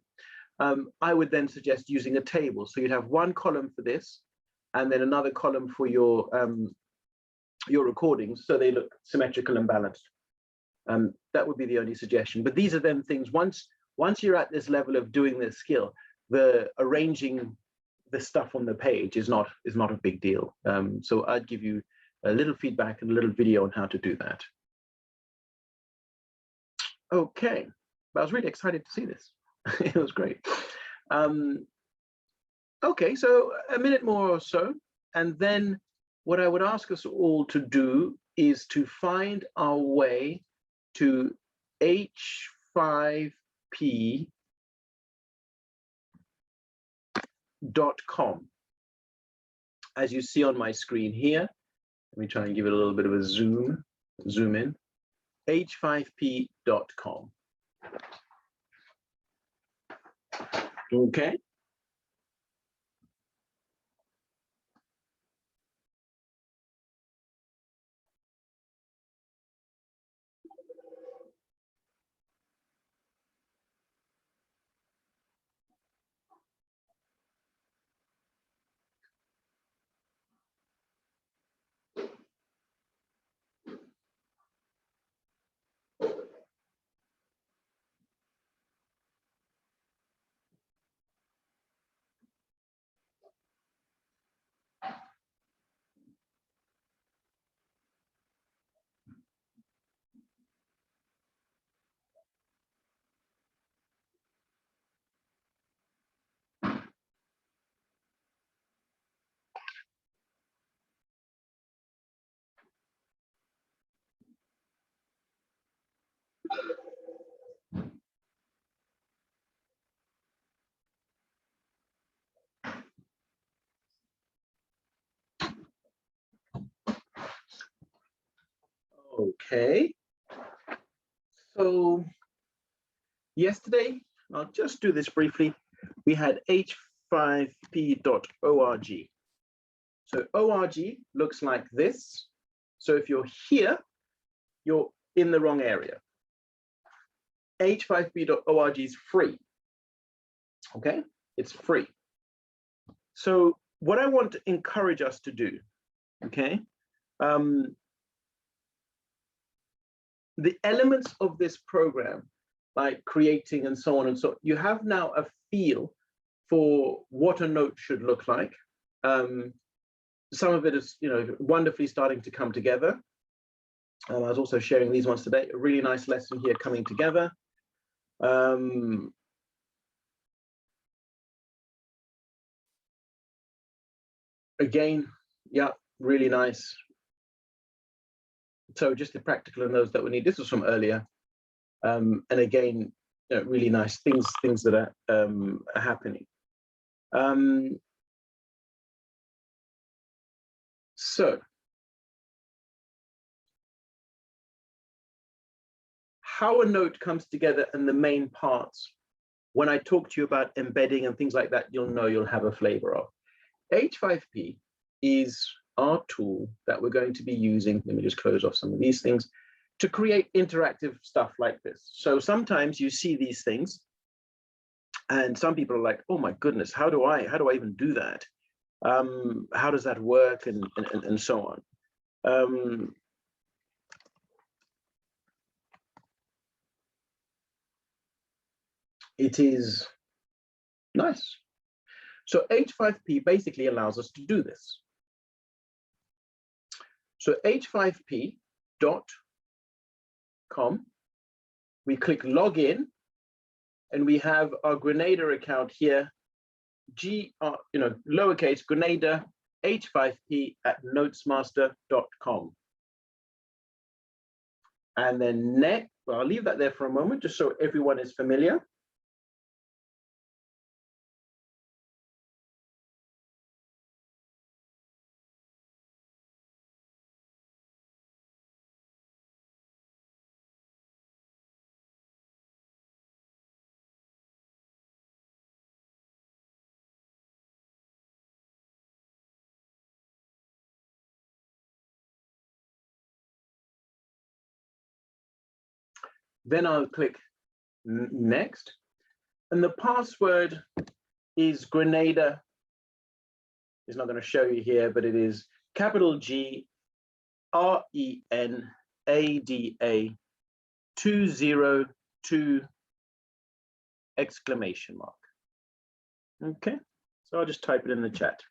I would then suggest using a table. So you'd have one column for this, and then another column for your recordings, so they look symmetrical and balanced. That would be the only suggestion. But these are then things, once you're at this level of doing this skill, the arranging the stuff on the page is not a big deal. So I'd give you a little feedback and a little video on how to do that. Okay, but I was really excited to see this. It was great. Okay, so a minute more or so, and then what I would ask us all to do is to find our way to h5p.com. As you see on my screen here, let me try and give it a little bit of a zoom in, h5p.com. Okay. Okay. So yesterday, I'll just do this briefly. We had h5p.org. So org looks like this. So if you're here, you're in the wrong area. h5p.org is free. Okay, it's free. So what I want to encourage us to do, okay, the elements of this program, like creating and so on and so on, you have now a feel for what a note should look like. Some of it is, wonderfully starting to come together. I was also sharing these ones today. A really nice lesson here coming together. Again, yeah, really nice. So just the practical and those that we need. This was from earlier, and again, really nice things that are happening. So, how a note comes together and the main parts. When I talk to you about embedding and things like that, you'll have a flavor of. H5P is our tool that we're going to be using. Let me just close off some of these things to create interactive stuff like this. So sometimes you see these things and some people are like, oh my goodness, how do I even do that? How does that work and so on. It is nice. So H5P basically allows us to do this. So h5p.com, we click login, and we have our Grenada account here, lowercase Grenada h5p@notesmaster.com. And then next, well, I'll leave that there for a moment just so everyone is familiar. Then I'll click next, and the password is Grenada. It's not going to show you here, but it is capital G RENADA 202 exclamation mark. Okay, so I'll just type it in the chat.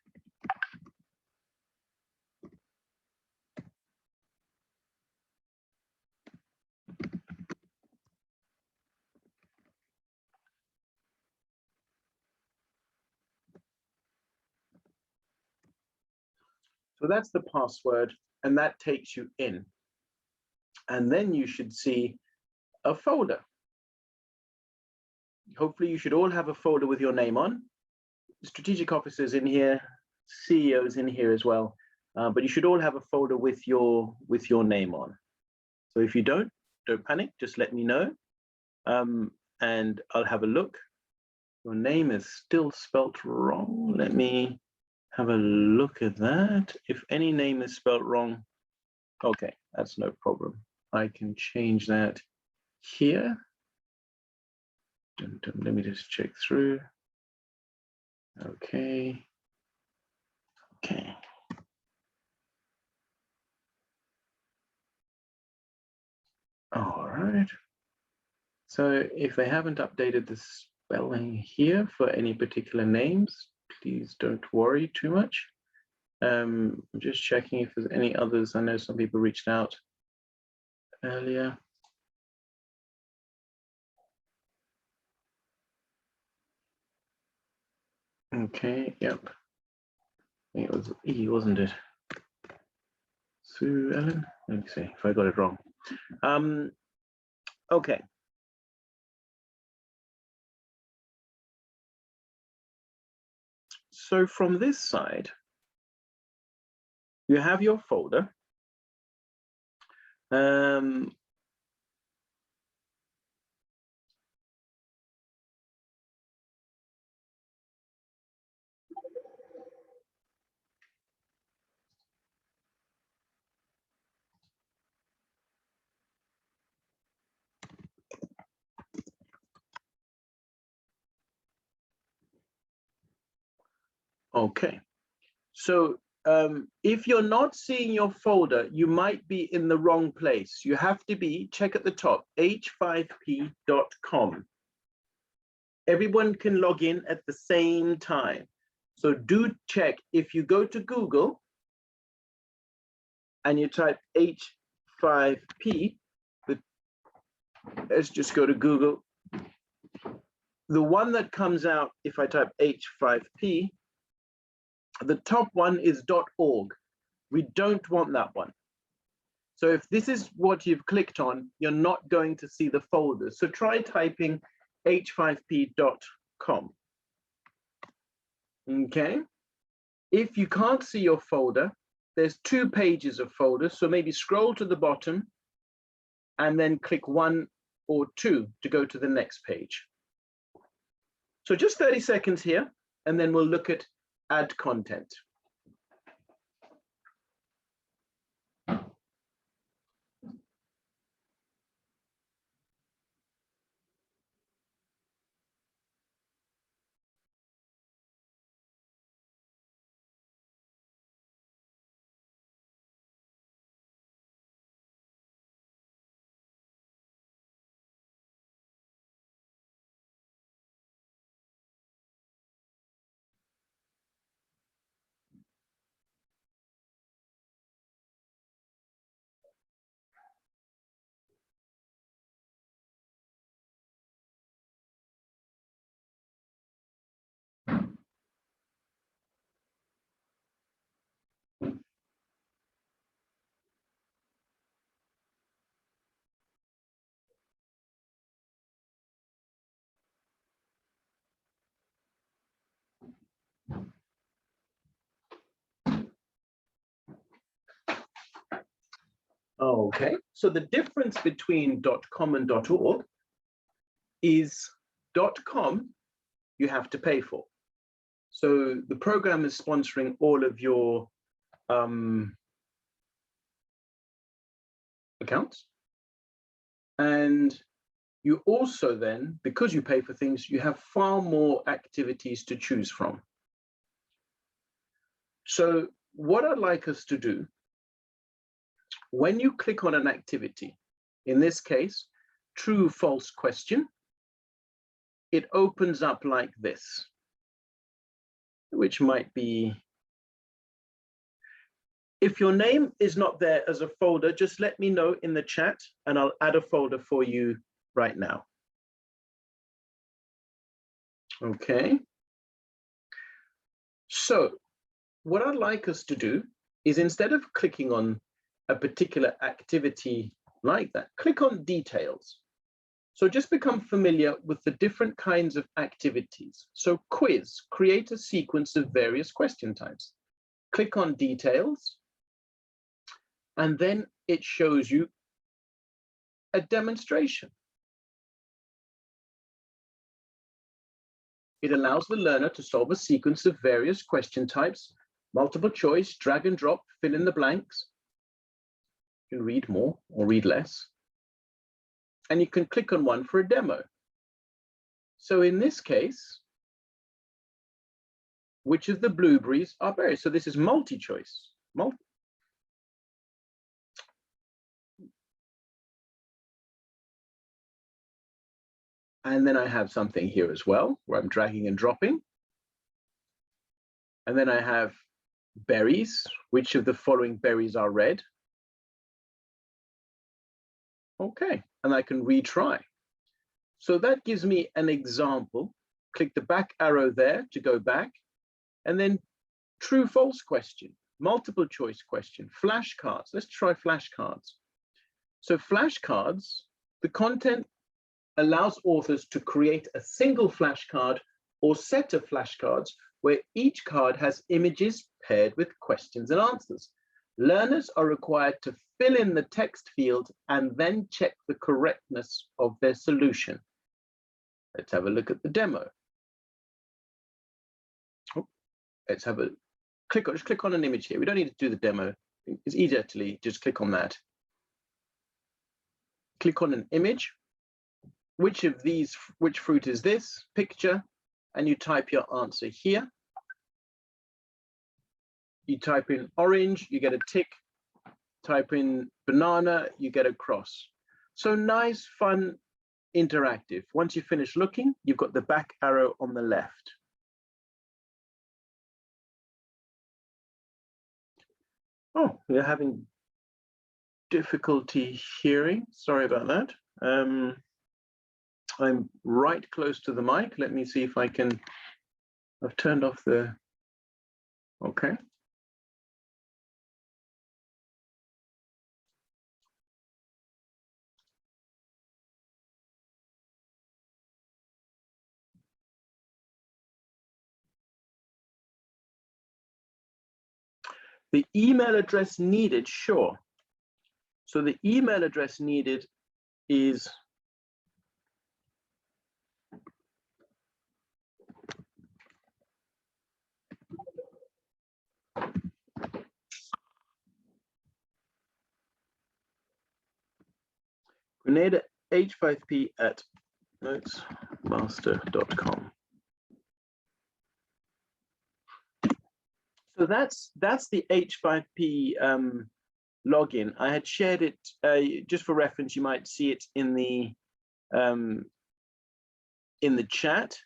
So that's the password, and that takes you in. And then you should see a folder. Hopefully you should all have a folder with your name on. Strategic officers in here, CEOs in here as well. But you should all have a folder with your name on. So if you don't panic, just let me know. And I'll have a look. Your name is still spelt wrong. Let me have a look at that. If any name is spelt wrong, okay, that's no problem. I can change that here. Let me just check through. Okay. Okay. All right. So if they haven't updated the spelling here for any particular names, please don't worry too much. I'm just checking if there's any others. I know some people reached out earlier. Okay, yep. It was E, wasn't it? Sue Ellen? Let me see if I got it wrong. Okay. So from this side, you have your folder. Um, okay, so if you're not seeing your folder, you might be in the wrong place. You have to check at the top, h5p.com. Everyone can log in at the same time. So do check. If you go to Google and you type H5P, let's just go to Google. The one that comes out, if I type H5P, the top one is .org. We don't want that one. So if this is what you've clicked on, you're not going to see the folders. So try typing h5p.com. Okay. If you can't see your folder, there's 2 pages of folders. So maybe scroll to the bottom and then click 1 or 2 to go to the next page. So just 30 seconds here, and then we'll look at add content. Okay, so the difference between .com and .org is .com you have to pay for. So the program is sponsoring all of your accounts. And you also then, because you pay for things, you have far more activities to choose from. So what I'd like us to do, when you click on an activity, in this case, true, false question, it opens up like this, which might be, if your name is not there as a folder, just let me know in the chat and I'll add a folder for you right now. Okay. So what I'd like us to do is, instead of clicking on a particular activity like that, click on details. So just become familiar with the different kinds of activities. So quiz, create a sequence of various question types. Click on details, and then it shows you a demonstration. It allows the learner to solve a sequence of various question types, multiple choice, drag and drop, fill in the blanks. You can read more or read less. And you can click on one for a demo. So in this case, which of the blueberries are berries? So this is multi-choice. And then I have something here as well, where I'm dragging and dropping. And then I have berries. Which of the following berries are red? Okay, and I can retry. So that gives me an example. Click the back arrow there to go back, and then true, false question, multiple choice question, flashcards. Let's try flashcards. So flashcards, the content allows authors to create a single flashcard or set of flashcards where each card has images paired with questions and answers. Learners are required to fill in the text field and then check the correctness of their solution. Let's have a look at the demo. Oh, let's have a just click on an image here. We don't need to do the demo. It's easier to just click on that. Click on an image. Which fruit is this? Picture, and you type your answer here. You type in orange, you get a tick. Type in banana, you get a cross. So nice, fun, interactive. Once you finish looking, you've got the back arrow on the left. Oh, we're having difficulty hearing. Sorry about that. I'm right close to the mic. Let me see if I can. I've turned off the. Okay. The email address needed, sure. So the email address needed is Grenada h5p at notesmaster.com. So that's the H5P login. I had shared it just for reference. You might see it in the chat.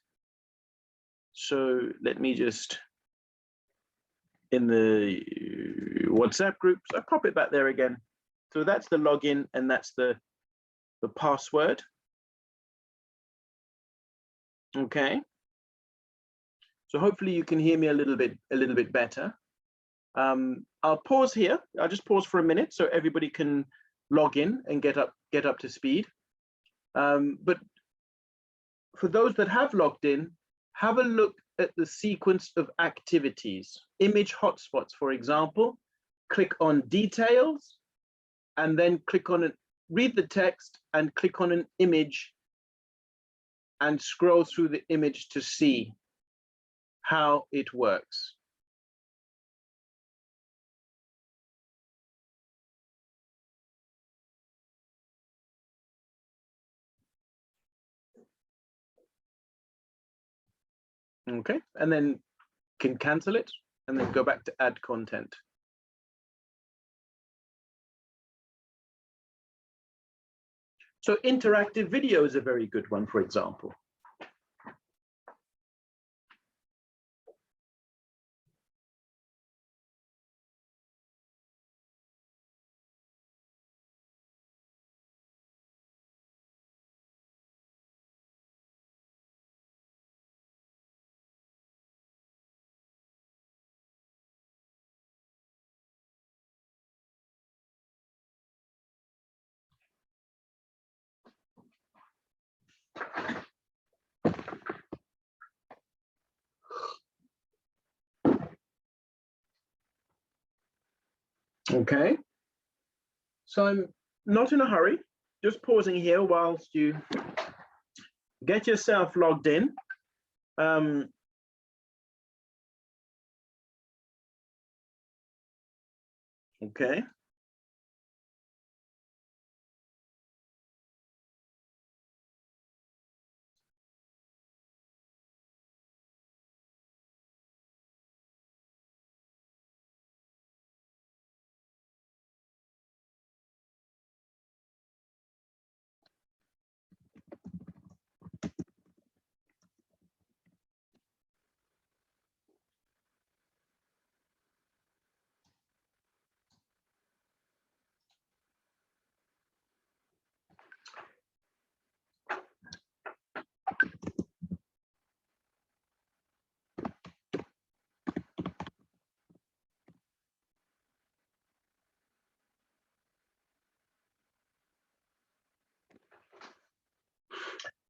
So let me just in the WhatsApp groups. I pop it back there again. So that's the login, and that's the password. Okay. So hopefully you can hear me a little bit better. I'll pause here. I'll just pause for a minute so everybody can log in and get up to speed. But for those that have logged in, have a look at the sequence of activities. Image hotspots, for example. Click on details, and then click on it. Read the text and click on an image, and scroll through the image to see how it works. Okay, and then can cancel it and then go back to add content. So interactive video is a very good one, for example. Okay, so I'm not in a hurry, just pausing here whilst you get yourself logged in. Okay.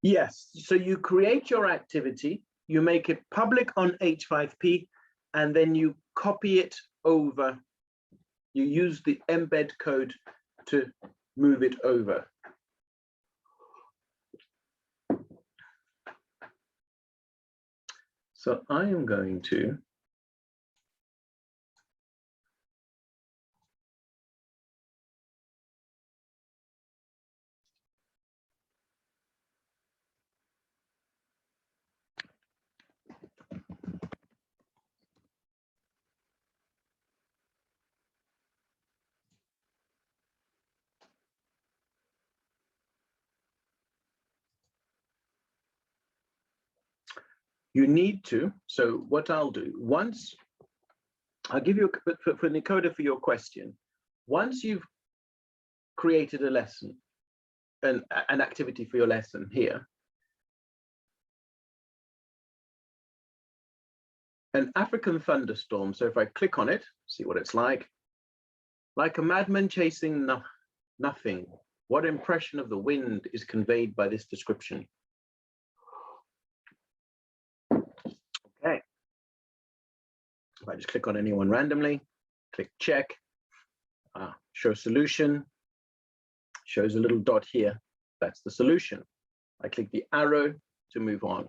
Yes, so you create your activity, you make it public on H5P, and then you copy it over you use the embed code to move it over. So I am going to you need to, so what I'll do, once, I'll give you, for Nicoda, for your question, once you've created a lesson, an activity for your lesson here, an African thunderstorm, so if I click on it, see what it's like a madman chasing nothing. What impression of the wind is conveyed by this description? Okay. If I just click on anyone randomly, click check, show solution, shows a little dot here. That's the solution. I click the arrow to move on.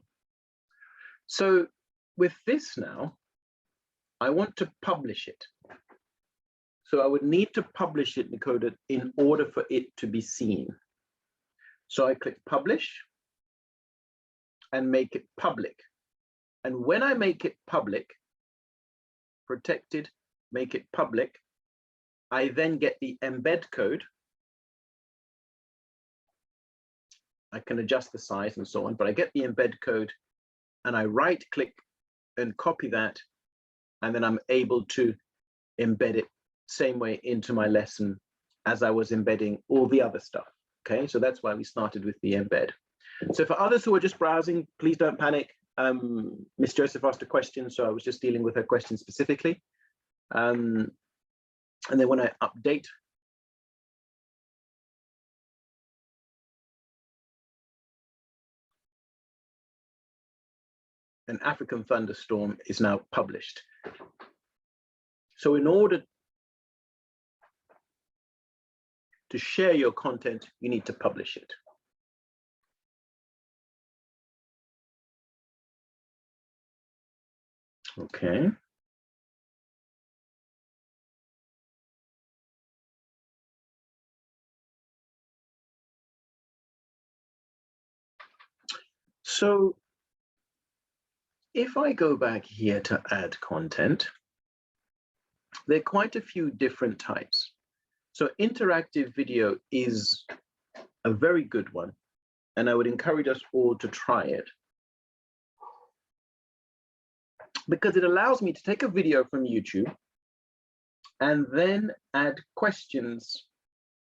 So with this now, I want to publish it. So I would need to publish it, Nicoda, in order for it to be seen. So I click publish and make it public. And when I make it public, protected, make it public, I then get the embed code. I can adjust the size and so on, but I get the embed code and I right click and copy that. And then I'm able to embed it same way into my lesson as I was embedding all the other stuff. Okay, so that's why we started with the embed. So for others who are just browsing, please don't panic. Miss Joseph asked a question, so I was just dealing with her question specifically. And then when I update, an African thunderstorm is now published. So in order to share your content, you need to publish it. Okay. So if I go back here to add content, there are quite a few different types. So interactive video is a very good one, and I would encourage us all to try it, because it allows me to take a video from YouTube and then add questions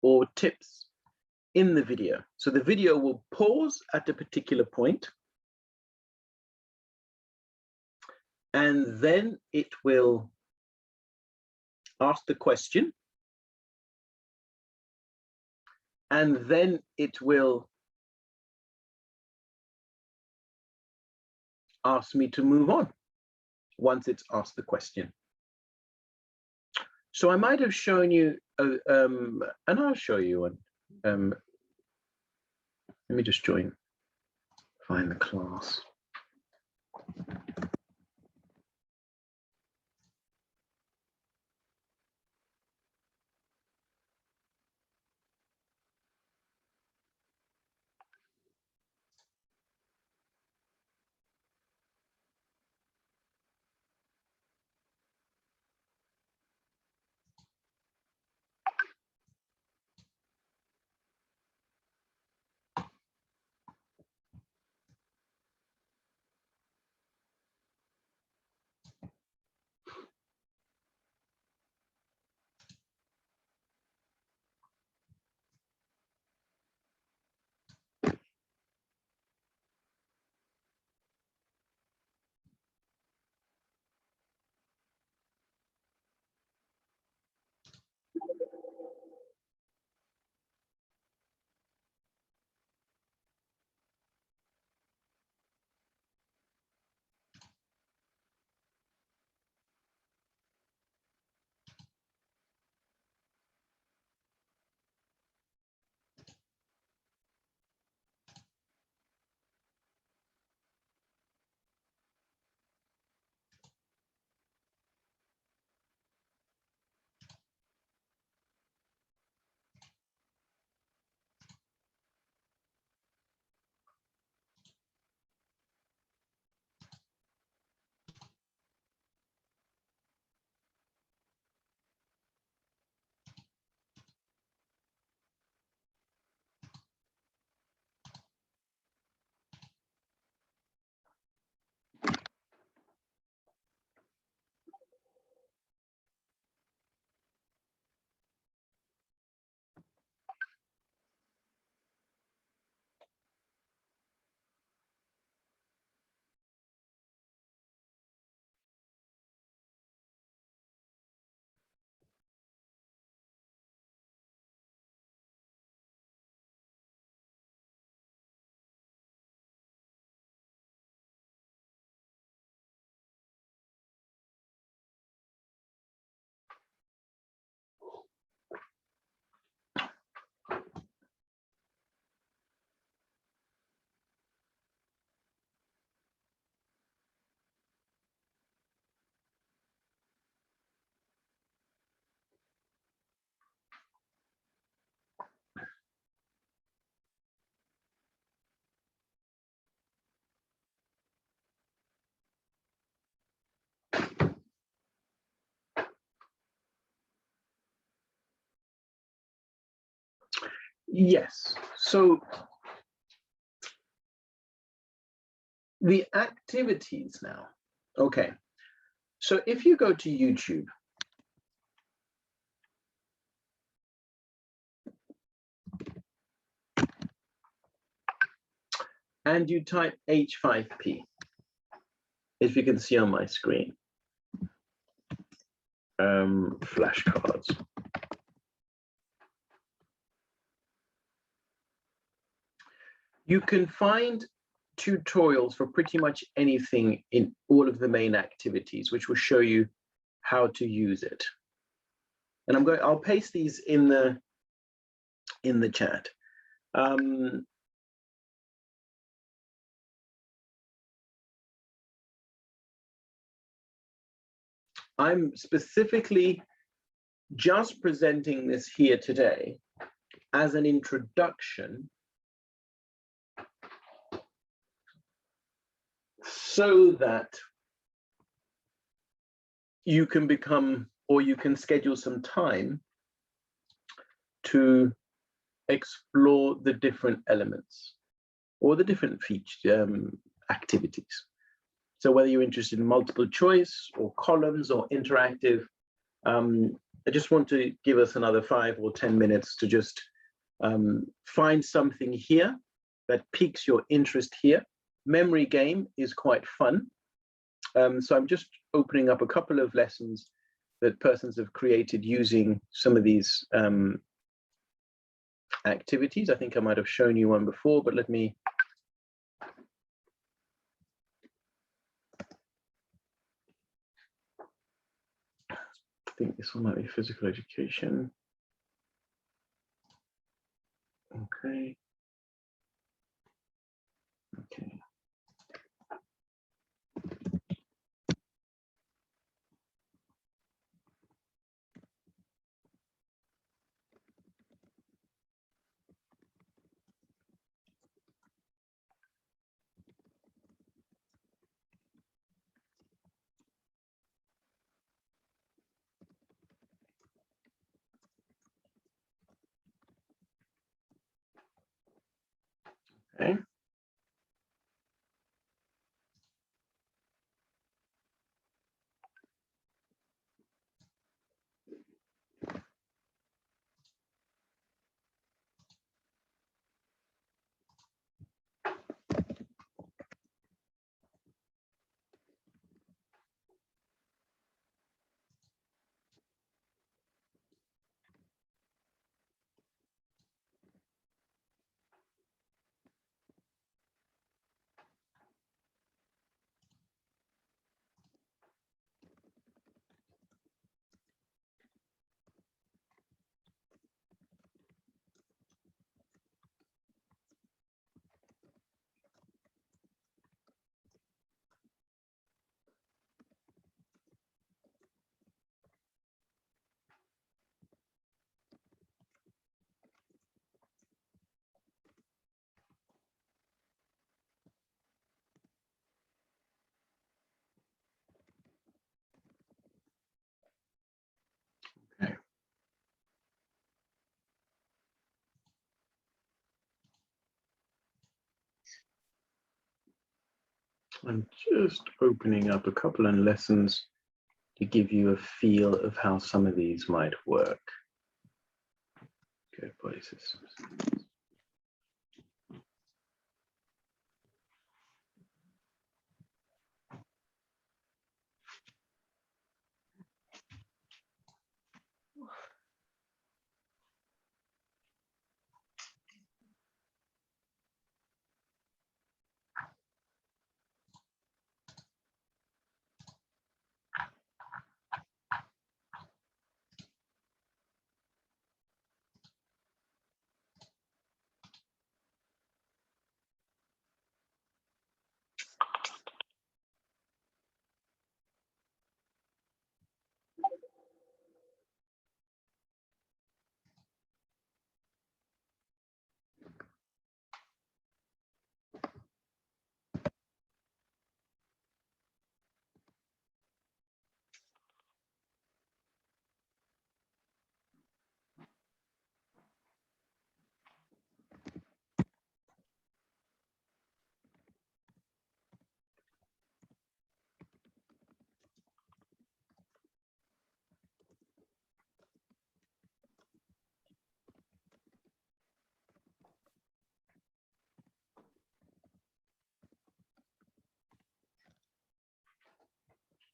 or tips in the video. So the video will pause at a particular point, and then it will ask the question, and then it will ask me to move on once it's asked the question. So I might have shown you, and I'll show you one. Let me just join, find the class. Yes, so the activities now, okay. So if you go to YouTube, and you type H5P, as you can see on my screen, flashcards. You can find tutorials for pretty much anything in all of the main activities, which will show you how to use it. And I'll paste these in the chat. I'm specifically just presenting this here today as an introduction so that you can become, or you can schedule some time to explore the different elements or the different activities. So whether you're interested in multiple choice or columns or interactive, I just want to give us another 5 or 10 minutes to just find something here that piques your interest here. Memory game is quite fun. So I'm just opening up a couple of lessons that persons have created using some of these activities. I think I might have shown you one before, but let me. I think this one might be physical education. Okay. Okay. Okay. Okay. I'm just opening up a couple of lessons to give you a feel of how some of these might work. Okay, body systems.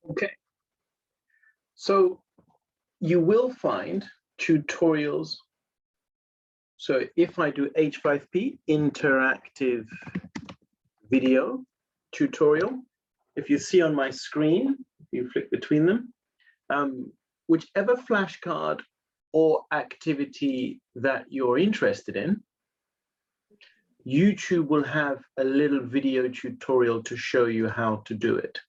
Okay. So you will find tutorials. So if I do H5P, interactive video tutorial, if you see on my screen, you flick between them, whichever flashcard or activity that you're interested in, YouTube will have a little video tutorial to show you how to do it.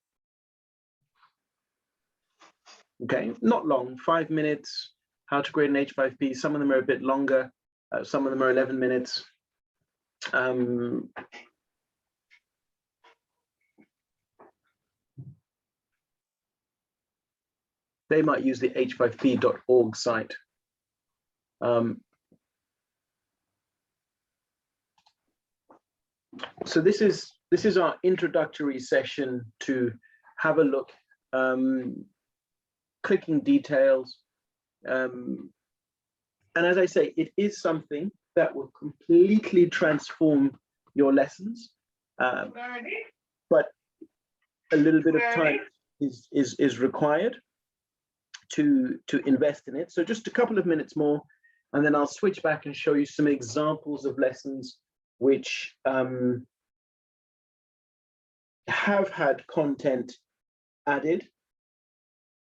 Okay, not long, 5 minutes, how to create an H5P. Some of them are a bit longer, some of them are 11 minutes. They might use the h5p.org site. So this is our introductory session to have a look, clicking details. And as I say, it is something that will completely transform your lessons. But a little bit of time is required to invest in it. So just a couple of minutes more, and then I'll switch back and show you some examples of lessons which have had content added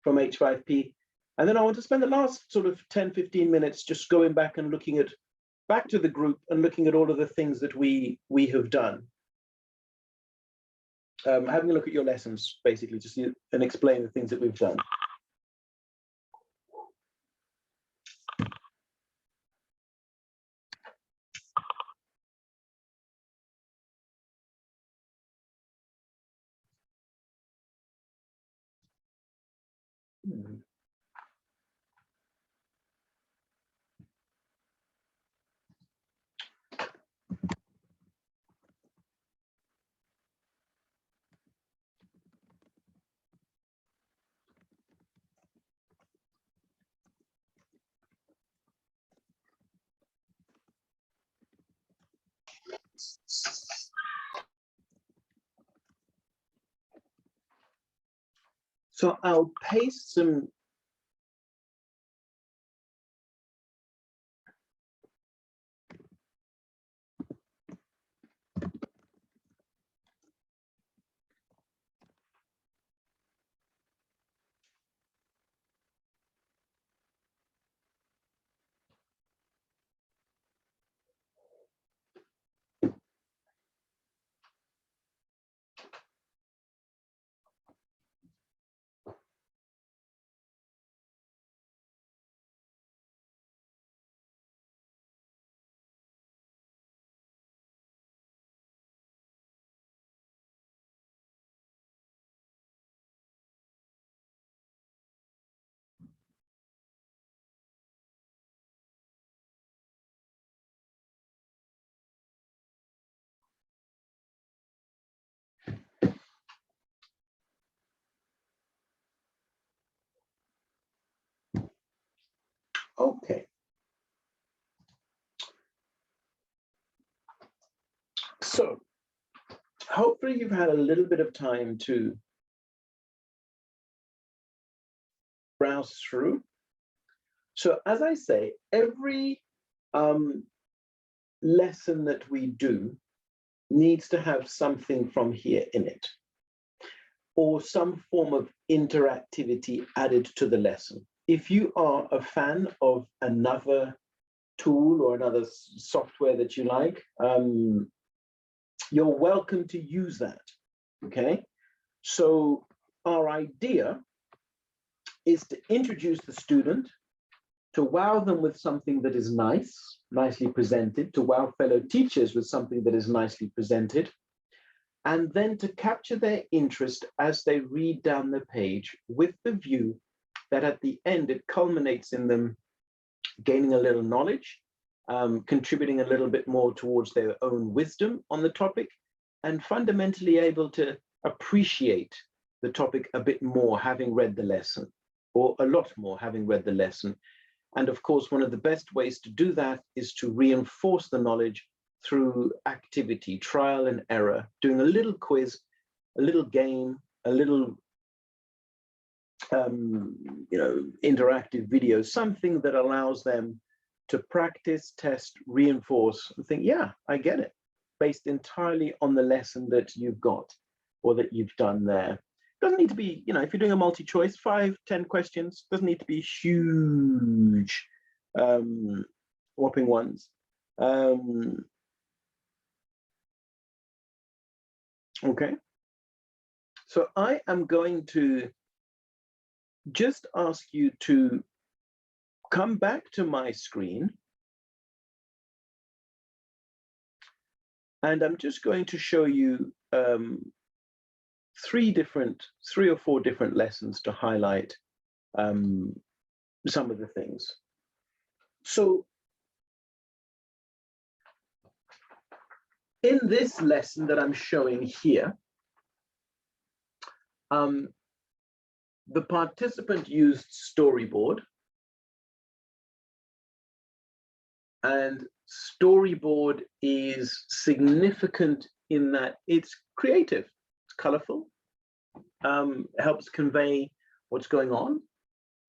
from H5P. And then I want to spend the last sort of 10-15 minutes just going back and looking at, back to the group and looking at all of the things that we have done. Having a look at your lessons, basically, just and explain the things that we've done. So I'll paste some okay. So hopefully you've had a little bit of time to browse through. So as I say, every lesson that we do needs to have something from here in it, or some form of interactivity added to the lesson. If you are a fan of another tool or another software that you like, you're welcome to use that, okay? So our idea is to introduce the student, to wow them with something that is nice, nicely presented, to wow fellow teachers with something that is nicely presented, and then to capture their interest as they read down the page with the view that at the end it culminates in them gaining a little knowledge, contributing a little bit more towards their own wisdom on the topic, and fundamentally able to appreciate the topic a bit more having read the lesson, or a lot more having read the lesson. And of course, one of the best ways to do that is to reinforce the knowledge through activity, trial and error, doing a little quiz, a little game, a little interactive videos, something that allows them to practice, test, reinforce, and think, yeah, I get it, based entirely on the lesson that you've got or that you've done there. Doesn't need to be, if you're doing a multi-choice, 5, 10 questions, doesn't need to be huge, whopping ones. Okay, so I am going to just ask you to come back to my screen, and I'm just going to show you 3 or 4 different lessons to highlight some of the things. So in this lesson that I'm showing here, the participant used storyboard, and storyboard is significant in that it's creative, it's colorful, helps convey what's going on,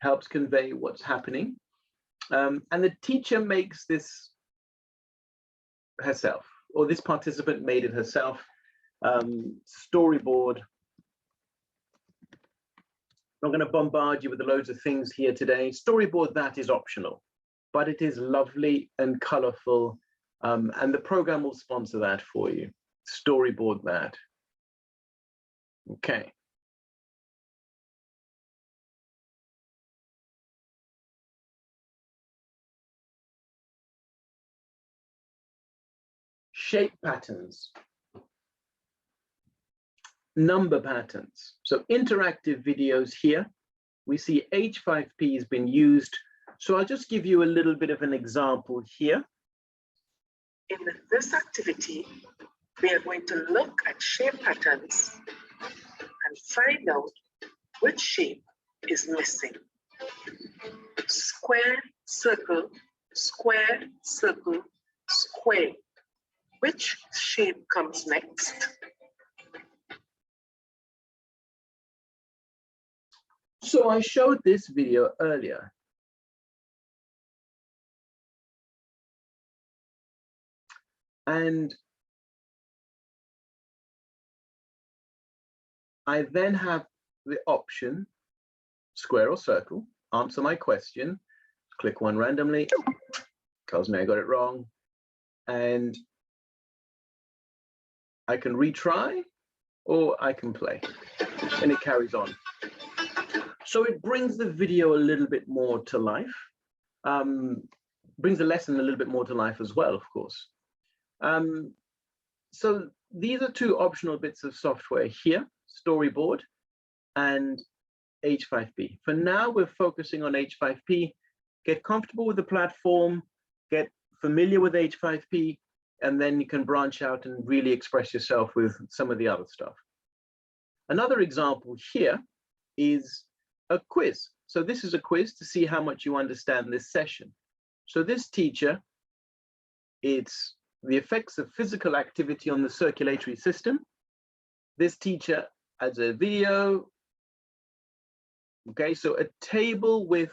helps convey what's happening, and the teacher makes this herself, or this participant made it herself. Storyboard. I'm not going to bombard you with loads of things here today. Storyboard, that is optional, but it is lovely and colorful, and the program will sponsor that for you. Storyboard that. Okay. Shape patterns. Number patterns. So interactive videos here. We see H5P has been used. So I'll just give you a little bit of an example here. In this activity, we are going to look at shape patterns and find out which shape is missing. Square, circle, square, circle, square. Which shape comes next? So I showed this video earlier. And I then have the option, square or circle, answer my question, click one randomly, tells me I got it wrong, and I can retry or I can play, and it carries on. So it brings the video a little bit more to life, brings the lesson a little bit more to life as well, of course. So these are 2 optional bits of software here, storyboard and H5P. For now, we're focusing on H5P. Get comfortable with the platform, get familiar with H5P, and then you can branch out and really express yourself with some of the other stuff. Another example here is a quiz. So this is a quiz to see how much you understand this session. So this teacher, it's the effects of physical activity on the circulatory system. This teacher adds a video. Okay, so a table with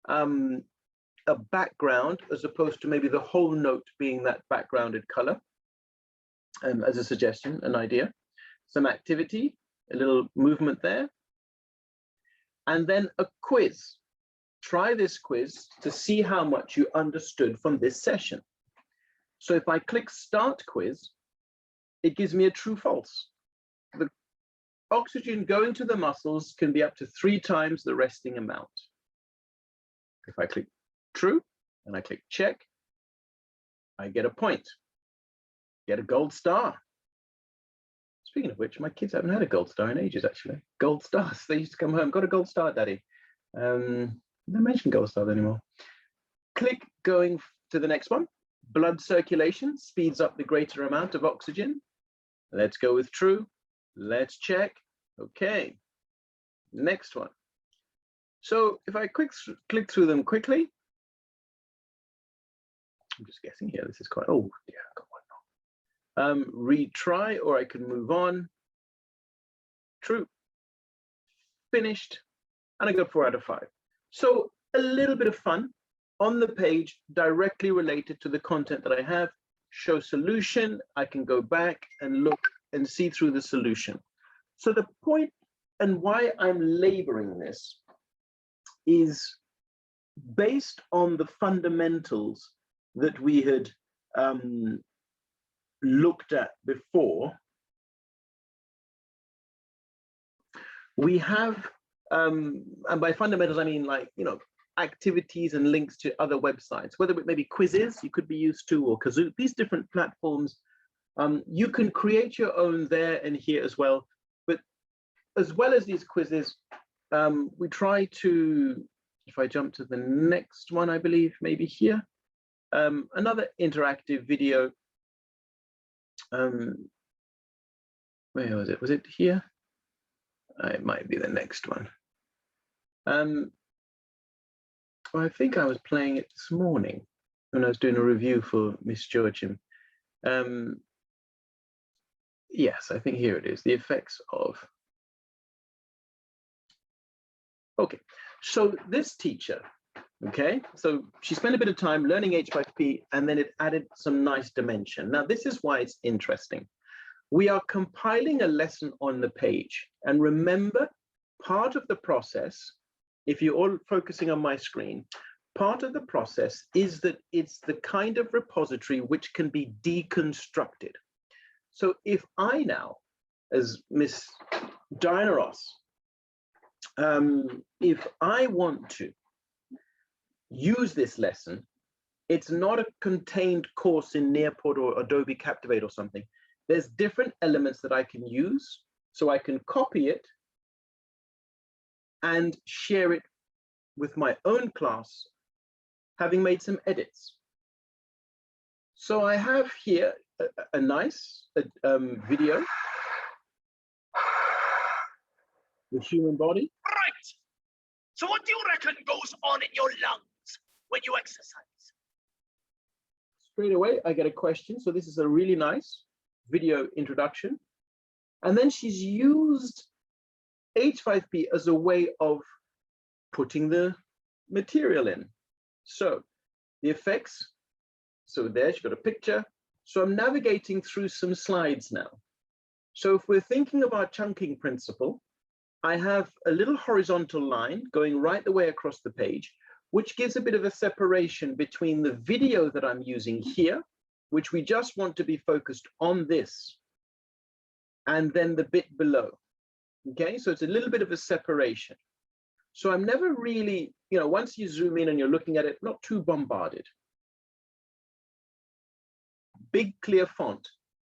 a background as opposed to maybe the whole note being that backgrounded color, as a suggestion, an idea. Some activity, a little movement there. And then a quiz. Try this quiz to see how much you understood from this session. So if I click Start Quiz, it gives me a true false. The oxygen going to the muscles can be up to 3 times the resting amount. If I click True and I click Check, I get a point, get a gold star. Speaking of which, my kids haven't had a gold star in ages, actually. Gold stars, they used to come home, got a gold star, Daddy. They don't mention gold stars anymore. Click going to the next one. Blood circulation speeds up the greater amount of oxygen. Let's go with true. Let's check. Okay. Next one. So if I click through them quickly, I'm just guessing here. This is quite, oh, yeah, I got one wrong. Retry, or I can move on. True. Finished. and I got 4 out of 5. So a little bit of fun on the page directly related to the content that I have. Show solution, I can go back and look and see through the solution. So the point and why I'm laboring this is based on the fundamentals that we had looked at before. We have, and by fundamentals, I mean like, you know, activities and links to other websites, whether it may be quizzes you could be used to, or Kahoot, these different platforms. You can create your own there and here as well. But as well as these quizzes, we try to, if I jump to the next one, I believe maybe here, another interactive video. Where was it? Was it here? It might be the next one. Well, I think I was playing it this morning when I was doing a review for Miss Joachim. Yes, I think here it is, the effects of. Okay, so this teacher, okay, so she spent a bit of time learning H5P, and then it added some nice dimension. Now, this is why it's interesting. We are compiling a lesson on the page, and remember, part of the process, if you're all focusing on my screen, part of the process is that it's the kind of repository which can be deconstructed. So if I now, as Miss Diana Ross, if I want to use this lesson, it's not a contained course in Nearpod or Adobe Captivate or something. There's different elements that I can use, so I can copy it and share it with my own class, having made some edits. So I have here a nice video, the human body. Right. So what do you reckon goes on in your lungs when you exercise? Straight away, I get a question. So this is a really nice video introduction. And then she's used H5P as a way of putting the material in. So the effects, so there, she's got a picture. So I'm navigating through some slides now. So if we're thinking of our chunking principle, I have a little horizontal line going right the way across the page, which gives a bit of a separation between the video that I'm using here, which we just want to be focused on this, and then the bit below. Okay, so it's a little bit of a separation. So I'm never really, you know, once you zoom in and you're looking at it, not too bombarded. Big clear font.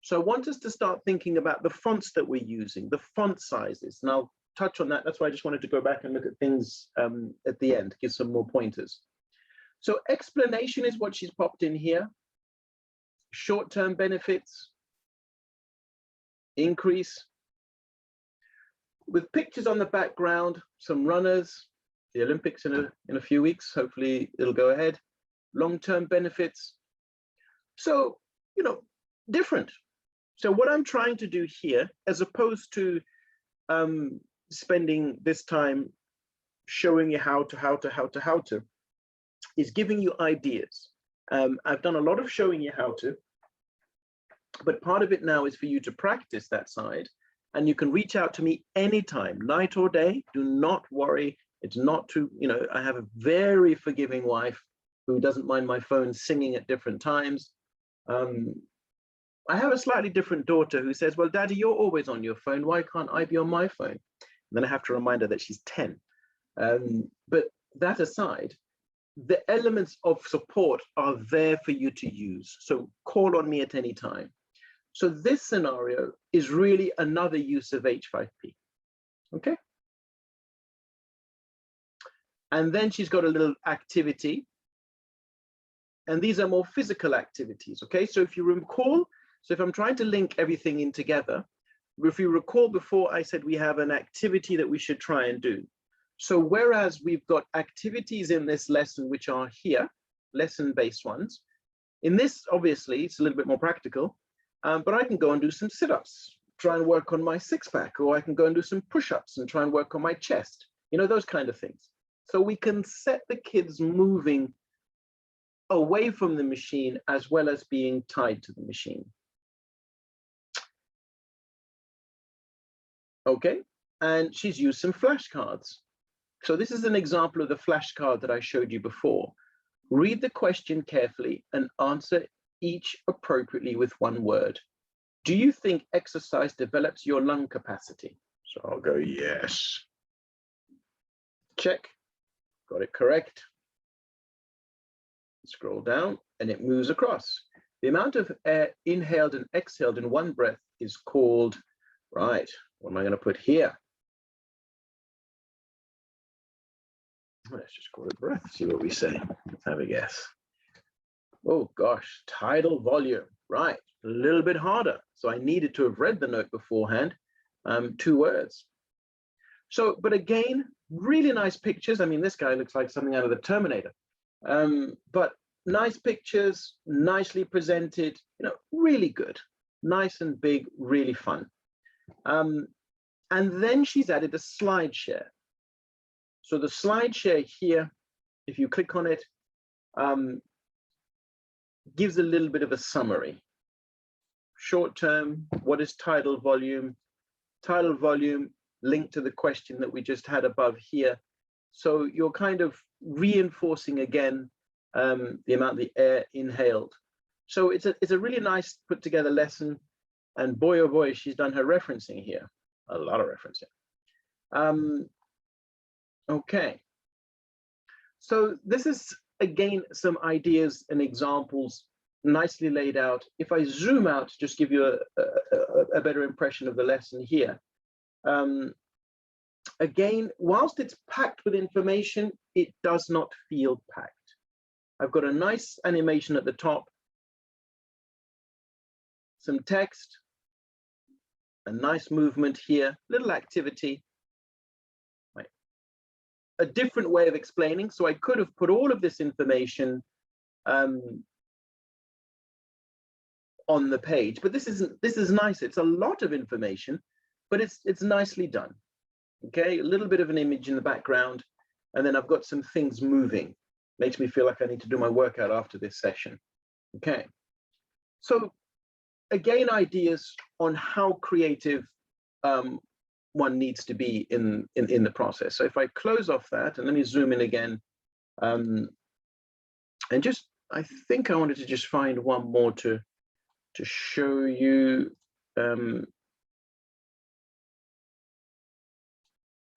So I want us to start thinking about the fonts that we're using, the font sizes. And I'll touch on that. That's why I just wanted to go back and look at things at the end, give some more pointers. So explanation is what she's popped in here. Short-term benefits, increase. With pictures on the background, some runners, the Olympics in a few weeks, hopefully it'll go ahead. Long-term benefits. So, you know, different. So what I'm trying to do here, as opposed to spending this time showing you how to, is giving you ideas. I've done a lot of showing you how to, but part of it now is for you to practice that side, and you can reach out to me anytime, night or day. Do not worry. It's not too, you know, I have a very forgiving wife who doesn't mind my phone singing at different times. I have a slightly different daughter who says, well, Daddy, you're always on your phone. Why can't I be on my phone? And then I have to remind her that she's 10. But that aside, the elements of support are there for you to use. So call on me at any time. So this scenario is really another use of H5P. Okay. And then she's got a little activity. And these are more physical activities. Okay. So if you recall, so if I'm trying to link everything in together, if you recall before, I said we have an activity that we should try and do. So whereas we've got activities in this lesson, which are here, lesson-based ones, in this, obviously, it's a little bit more practical, but I can go and do some sit-ups, try and work on my six-pack, or I can go and do some push-ups and try and work on my chest. you know, those kind of things. So we can set the kids moving away from the machine as well as being tied to the machine. Okay, and she's used some flashcards. So this is an example of the flashcard that I showed you before. Read the question carefully and answer each appropriately with one word. Do you think exercise develops your lung capacity? So I'll go yes. Check, got it correct. Scroll down and it moves across. The amount of air inhaled and exhaled in one breath is called, right, what am I going to put here? Let's just call it breath, see what we say. Let's have a guess. Oh gosh, tidal volume, right, a little bit harder. So I needed to have read the note beforehand, 2 words. So, but again, really nice pictures. I mean, this guy looks like something out of the Terminator. But nice pictures, nicely presented, you know, really good, nice and big, really fun. And then she's added a Slideshare. So the Slideshare here, if you click on it, gives a little bit of a summary. Short term, what is tidal volume? Tidal volume linked to the question that we just had above here. So you're kind of reinforcing again the amount of the air inhaled. So it's a really nice put together lesson. And boy, oh boy, she's done her referencing here. A lot of referencing. Okay. So this is, again, some ideas and examples nicely laid out. If I zoom out, just give you a better impression of the lesson here. Again, whilst it's packed with information, it does not feel packed. I've got a nice animation at the top, some text, a nice movement here, little activity, right. A different way of explaining. So I could have put all of this information on the page, but this is nice. It's a lot of information, but it's nicely done. Okay, a little bit of an image in the background, and then I've got some things moving. Makes me feel like I need to do my workout after this session. Okay, so again, ideas on how creative one needs to be in the process. So if I close off that, and let me zoom in again, and just, I think I wanted to just find one more to show you.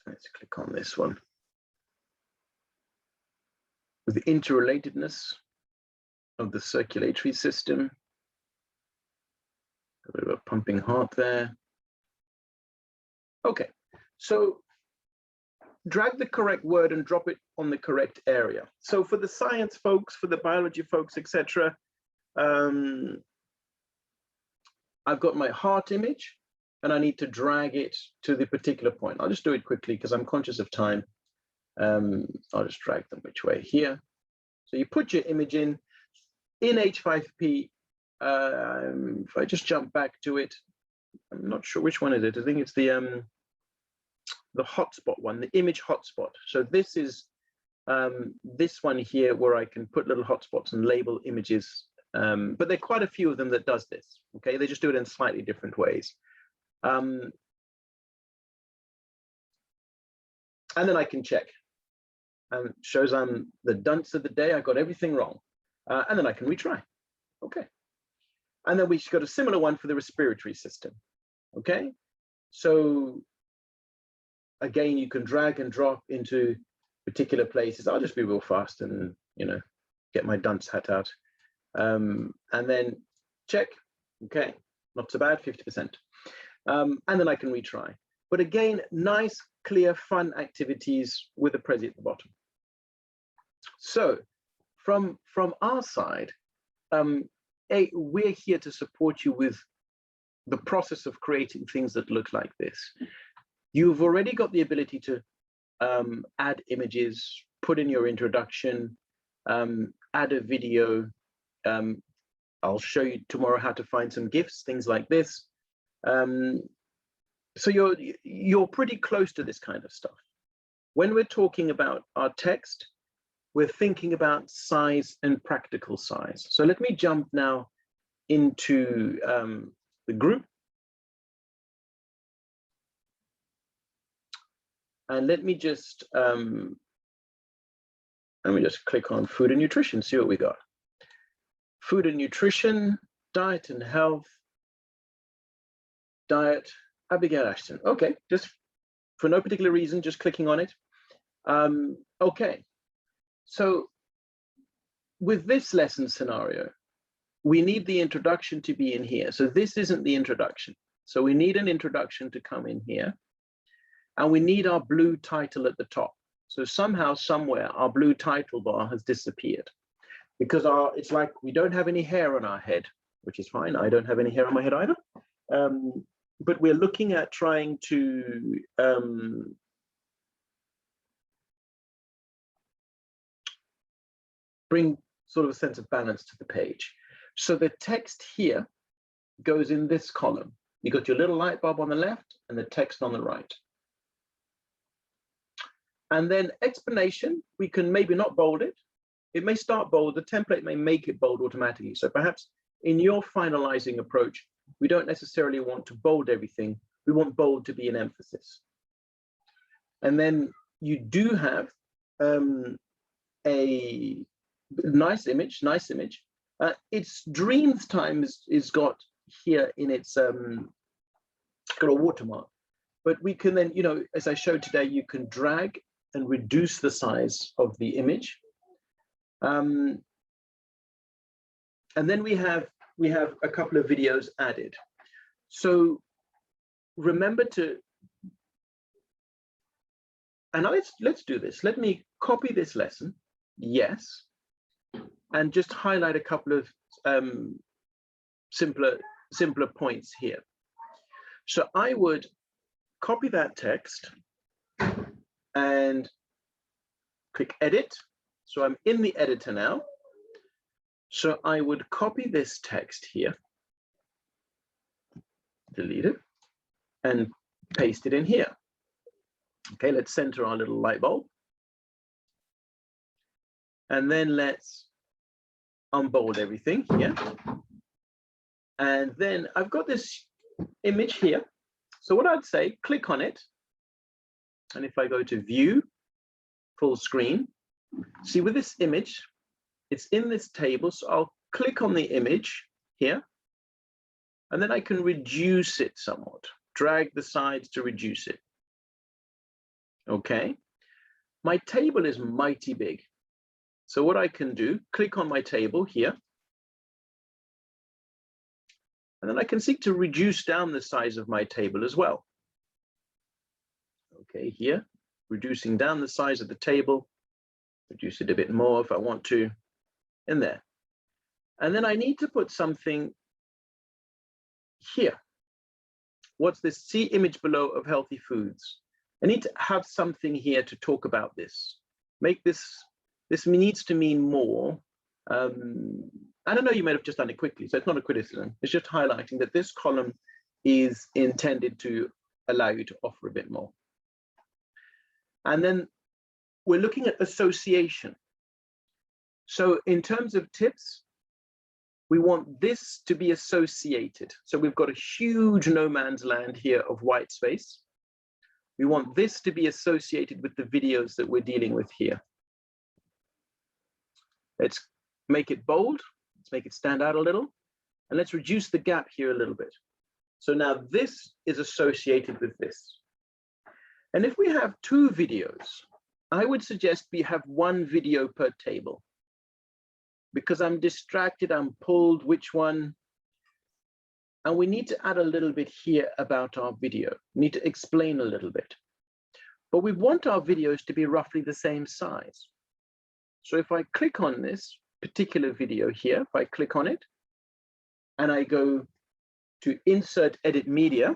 Let's click on this one. With the interrelatedness of the circulatory system. A bit of a pumping heart there. Okay, so drag the correct word and drop it on the correct area. So for the science folks, for the biology folks, etc., I've got my heart image, and I need to drag it to the particular point. I'll just do it quickly because I'm conscious of time. I'll just drag them which way here. So you put your image in H5P. If I just jump back to it, I'm not sure which one is it. I think it's the hotspot one, the image hotspot. So this is this one here where I can put little hotspots and label images. But there are quite a few of them that does this. Okay, they just do it in slightly different ways. And then I can check. And it shows I'm the dunce of the day. I got everything wrong. And then I can retry. Okay. And then we got a similar one for the respiratory system. Okay. So again, you can drag and drop into particular places. I'll just be real fast and, you know, get my dunce hat out. And then check. Okay. Not so bad, 50%. And then I can retry. But again, nice, clear, fun activities with a Prezi at the bottom. So from our side, we're here to support you with the process of creating things that look like this. You've already got the ability to add images, put in your introduction, add a video. I'll show you tomorrow how to find some GIFs, things like this. So you're pretty close to this kind of stuff. when we're talking about our text, we're thinking about size and practical size. So let me jump now into the group. And let me just click on food and nutrition, see what we got. Food and nutrition, diet and health, diet, Abigail Ashton. Okay, just for no particular reason, just clicking on it. Okay, so with this lesson scenario, we need the introduction to be in here. So this isn't the introduction. So we need an introduction to come in here. And we need our blue title at the top. So somehow, somewhere, our blue title bar has disappeared because it's like we don't have any hair on our head, which is fine. I don't have any hair on my head either. But we're looking at trying to bring sort of a sense of balance to the page. So the text here goes in this column. You got your little light bulb on the left and the text on the right. And then explanation, we can maybe not bold it. It may start bold, the template may make it bold automatically. So perhaps in your finalizing approach, we don't necessarily want to bold everything. We want bold to be an emphasis. And then you do have a nice image. It's Dreams Time is got here in its, got a watermark. But we can then, as I showed today, you can drag and reduce the size of the image. And then we have a couple of videos added. So remember to, and let's do this. Let me copy this lesson, yes, and just highlight a couple of simpler points here. So I would copy that text and click edit. So I'm in the editor now. So I would copy this text here, delete it, and paste it in here. Okay, let's center our little light bulb. And then let's unbold everything here. And then I've got this image here. So what I'd say, click on it. And if I go to view, full screen, see with this image, it's in this table. So I'll click on the image here, and then I can reduce it somewhat, drag the sides to reduce it. Okay, my table is mighty big. So what I can do, click on my table here, and then I can seek to reduce down the size of my table as well. Okay, here, reducing down the size of the table, reduce it a bit more if I want to, in there. And then I need to put something here. What's this? See image below of healthy foods. I need to have something here to talk about this. Make this needs to mean more. I don't know, you might have just done it quickly, so it's not a criticism. It's just highlighting that this column is intended to allow you to offer a bit more. And then we're looking at association. So in terms of tips, we want this to be associated. So we've got a huge no man's land here of white space. We want this to be associated with the videos that we're dealing with here. Let's make it bold. Let's make it stand out a little. And let's reduce the gap here a little bit. So now this is associated with this. And if we have two videos, I would suggest we have one video per table. Because I'm distracted, I'm pulled, which one? And we need to add a little bit here about our video. We need to explain a little bit. But we want our videos to be roughly the same size. So if I click on this particular video here, if I click on it, and I go to Insert Edit Media,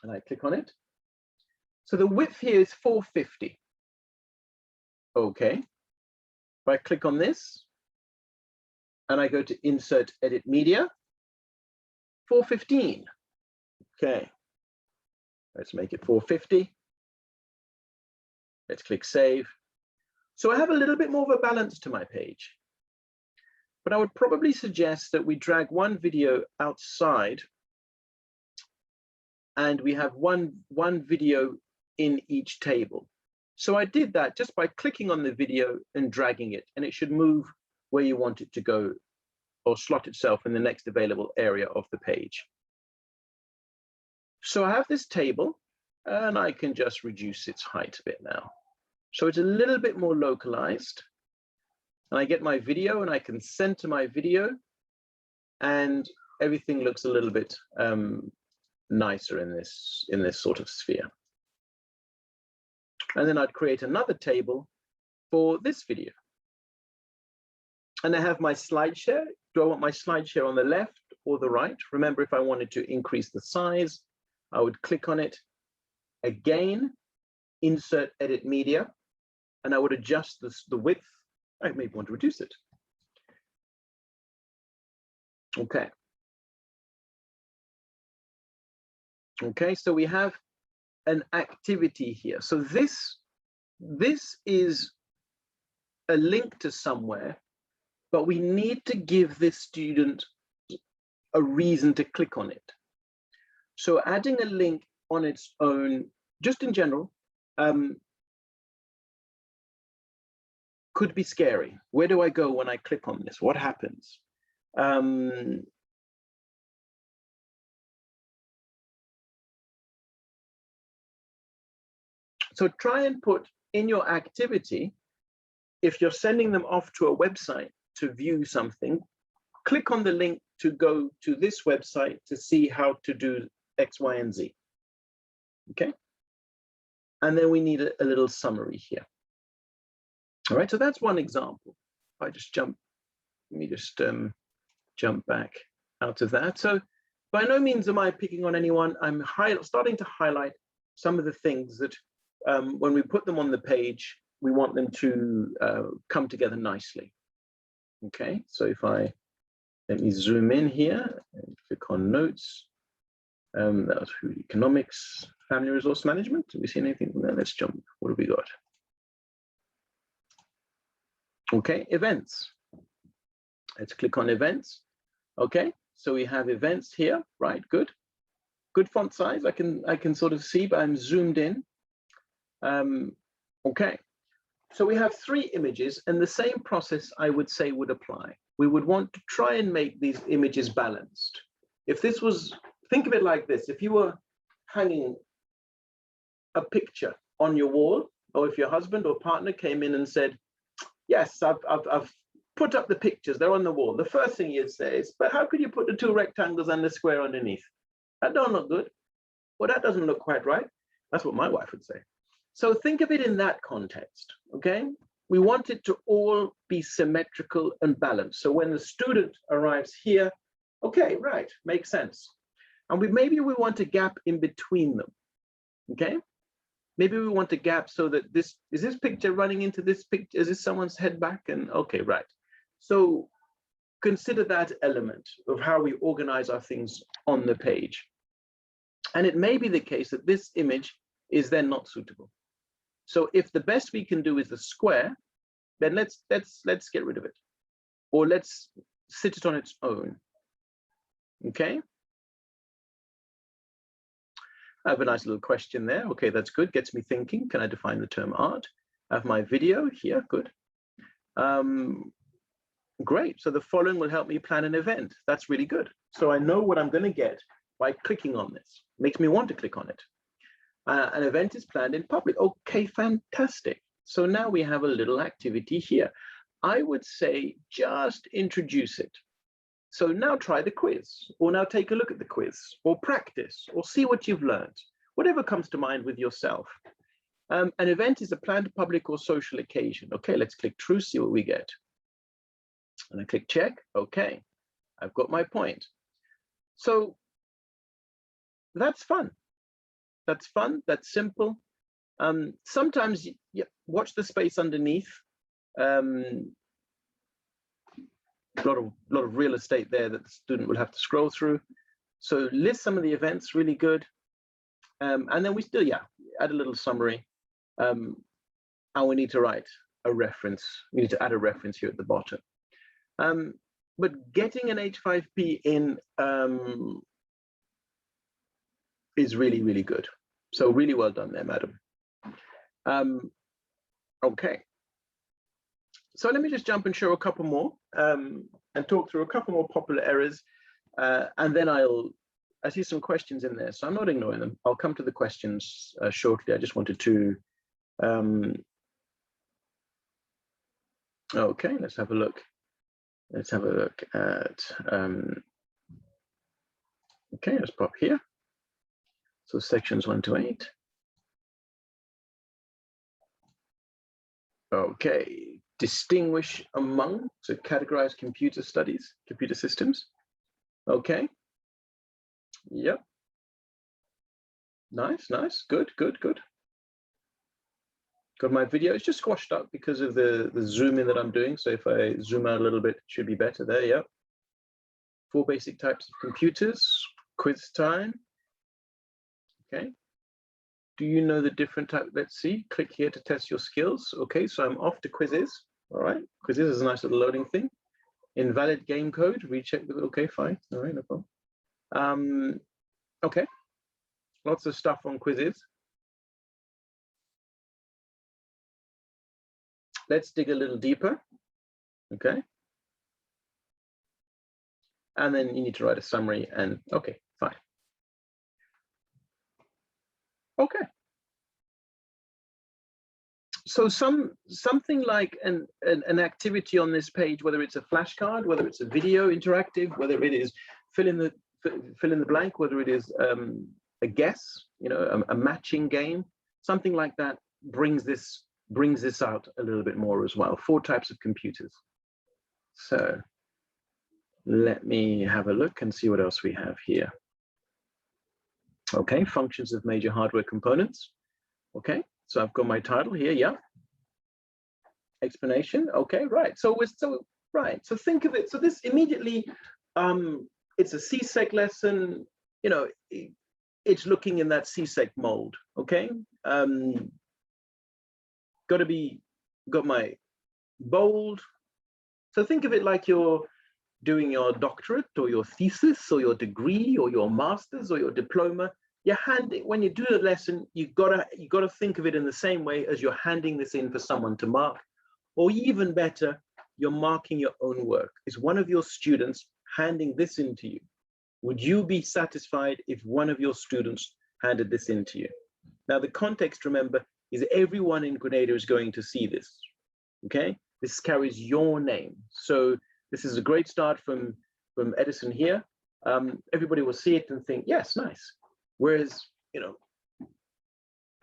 and I click on it, so the width here is 450. Okay. If I click on this, and I go to Insert Edit Media, 415. Okay. Let's make it 450. Let's click save. So I have a little bit more of a balance to my page, but I would probably suggest that we drag one video outside and we have one video in each table. So I did that just by clicking on the video and dragging it, and it should move where you want it to go or slot itself in the next available area of the page. So I have this table and I can just reduce its height a bit now. So it's a little bit more localized. And I get my video and I can center my video and everything looks a little bit nicer in this sort of sphere. And then I'd create another table for this video. And I have my Slideshare. Do I want my Slideshare on the left or the right? Remember, if I wanted to increase the size, I would click on it. Again, insert edit media, and I would adjust the width. I maybe want to reduce it. Okay. Okay, so we have an activity here. So this is a link to somewhere, but we need to give this student a reason to click on it. So adding a link on its own, just in general, could be scary. Where do I go when I click on this? What happens? So try and put in your activity, if you're sending them off to a website to view something, click on the link to go to this website to see how to do X, Y, and Z. Okay. And then we need a little summary here. All right, so that's one example. I just let me just jump back out of that. So by no means am I picking on anyone. I'm starting to highlight some of the things that when we put them on the page, we want them to come together nicely. Okay, so if let me zoom in here and click on notes. That was food economics, family resource management. Do we see anything from there? Let's jump. What have we got? Okay, events. Let's click on events. Okay, so we have events here, right? Good. Good font size. I can sort of see, but I'm zoomed in. Okay, so we have 3 images, and the same process I would say would apply. We would want to try and make these images balanced. If this was, think of it like this: if you were hanging a picture on your wall, or if your husband or partner came in and said, yes, I've put up the pictures, they're on the wall. The first thing you'd say is, but how could you put the 2 rectangles and the square underneath? That don't look good. Well, that doesn't look quite right. That's what my wife would say. So think of it in that context, okay? We want it to all be symmetrical and balanced. So when the student arrives here, okay, right, makes sense. And maybe we want a gap in between them, okay? Maybe we want a gap so that is this picture running into this picture? Is this someone's head back? And okay, right. So consider that element of how we organize our things on the page. And it may be the case that this image is then not suitable. So if the best we can do is the square, then let's get rid of it, or let's sit it on its own. Okay. I have a nice little question there. Okay, that's good. Gets me thinking. Can I define the term art? I have my video here. Good. Great. So the following will help me plan an event. That's really good. So I know what I'm going to get by clicking on this. Makes me want to click on it. An event is planned in public. Okay, fantastic. So now we have a little activity here. I would say just introduce it. So now try the quiz, or now take a look at the quiz, or practice, or see what you've learned, whatever comes to mind with yourself. An event is a planned public or social occasion. Okay, let's click true, see what we get. And I click check. Okay, I've got my point. So that's fun. That's fun, that's simple. Sometimes you watch the space underneath. A lot of real estate there that the student will have to scroll through. So list some of the events, really good. And then we still, add a little summary. and we need to write a reference. We need to add a reference here at the bottom. But getting an H5P in is really, really good. So really well done there, madam. Okay. So let me just jump and show a couple more and talk through a couple more popular errors. And then I see some questions in there, so I'm not ignoring them. I'll come to the questions shortly. I just wanted to, okay, let's have a look. Let's have a look at, okay, let's pop here. So sections 1 to 8. Okay, distinguish among, so categorize computer studies, computer systems. Okay. Yep. Nice, nice, good, good, good. Got my video, it's just squashed up because of the zoom in that I'm doing. So if I zoom out a little bit, it should be better there, yep. 4 basic types of computers, quiz time. Okay. Do you know the different type? Let's see, click here to test your skills. Okay, so I'm off to quizzes. All right, quizzes is a nice little loading thing. Invalid game code, recheck with, okay, fine. All right, no problem. Okay, lots of stuff on quizzes. Let's dig a little deeper. Okay. And then you need to write a summary and, okay, fine. Okay. So something like an activity on this page, whether it's a flashcard, whether it's a video interactive, whether it is fill in the blank, whether it is a guess, you know, a matching game, something like that brings this out a little bit more as well. 4 types of computers. So let me have a look and see what else we have here. Okay, functions of major hardware components. Okay, so I've got my title here, yeah. Explanation, okay, right. So think of it. So this immediately, it's a CSEC lesson, you know, it's looking in that CSEC mold, okay? Got my bold. So think of it like you're doing your doctorate or your thesis or your degree or your master's or your diploma. When you do a lesson, you gotta think of it in the same way as you're handing this in for someone to mark, or even better, you're marking your own work. Is one of your students handing this in to you? Would you be satisfied if one of your students handed this in to you? Now the context, remember, is everyone in Grenada is going to see this, okay? This carries your name. So this is a great start from Edison here. Everybody will see it and think, yes, nice. Whereas, you know,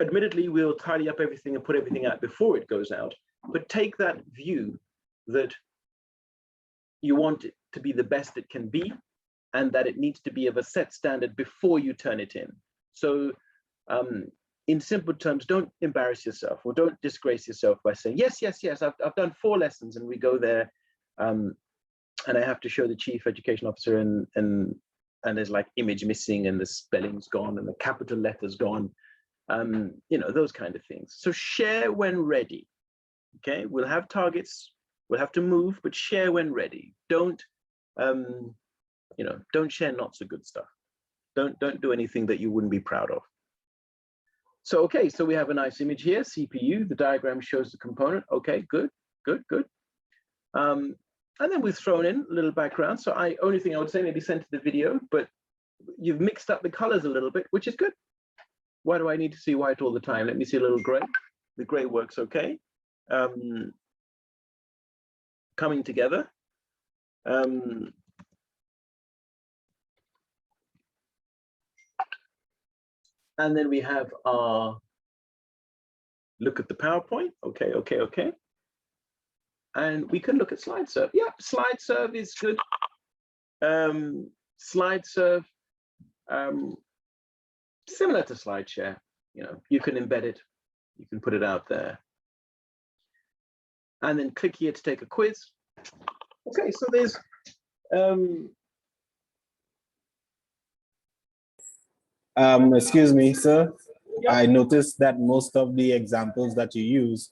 admittedly, we'll tidy up everything and put everything out before it goes out, but take that view that you want it to be the best it can be and that it needs to be of a set standard before you turn it in. So in simple terms, don't embarrass yourself or don't disgrace yourself by saying, yes, yes, yes, I've done 4 lessons, and we go there and I have to show the chief education officer and there's like image missing and the spelling's gone and the capital letter's gone, you know, those kind of things. So share when ready, okay? We'll have targets, we'll have to move, but share when ready. Don't, you know, don't share not so good stuff. Don't do anything that you wouldn't be proud of. So, okay, so we have a nice image here, CPU, the diagram shows the component. Okay, good, good, good. And then we've thrown in a little background. So only thing I would say, maybe send to the video, but you've mixed up the colors a little bit, which is good. Why do I need to see white all the time? Let me see a little gray. The gray works okay. Coming together. And then we have our look at the PowerPoint. Okay, okay, okay. And we can look at SlideServe. Yeah, SlideServe is good. SlideServe, similar to Slideshare. You know, you can embed it, you can put it out there. And then click here to take a quiz. Okay, so there's excuse me, sir. yeah. I noticed that most of the examples that you use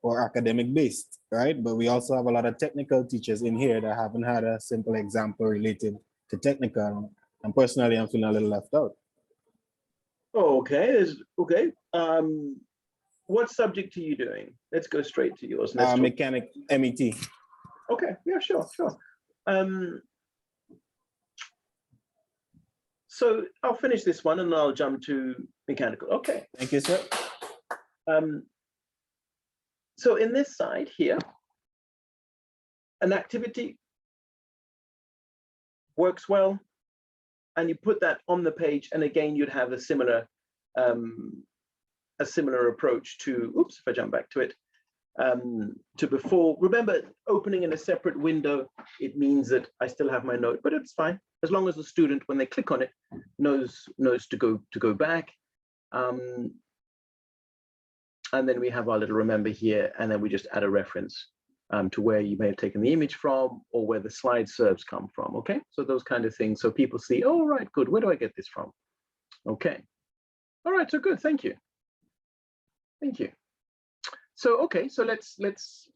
or academic based, right? But we also have a lot of technical teachers in here that haven't had a simple example related to technical. And personally, I'm feeling a little left out. Okay, okay. What subject are you doing? Let's go straight to yours. Mechanic, MET. Okay, yeah, sure. So I'll finish this one and then I'll jump to mechanical. Okay. Thank you, sir. So in this side here, an activity works well, and you put that on the page, and again, you'd have a similar approach to, oops, if I jump back to it, to before. Remember, opening in a separate window, it means that I still have my note, but it's fine as long as the student, when they click on it, knows to go back. And then we have our little remember here, and then we just add a reference to where you may have taken the image from or where the slide serves come from. Okay, so those kind of things, so people see, oh, right, good, where do I get this from? Okay, all right, so good, thank you. So okay, so let's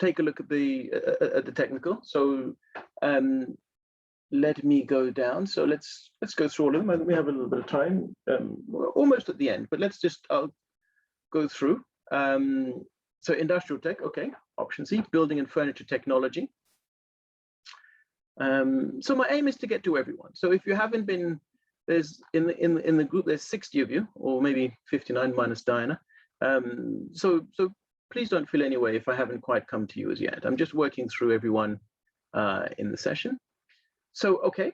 take a look at the technical. So let me go down. So let's go through all of them. We have a little bit of time. We're almost at the end, but I'll go through. So industrial tech, okay. Option C, building and furniture technology. So my aim is to get to everyone. So if you haven't been, there's in the group, there's 60 of you, or maybe 59 minus Diana. So please don't feel any way if I haven't quite come to you as yet. I'm just working through everyone in the session. So, okay.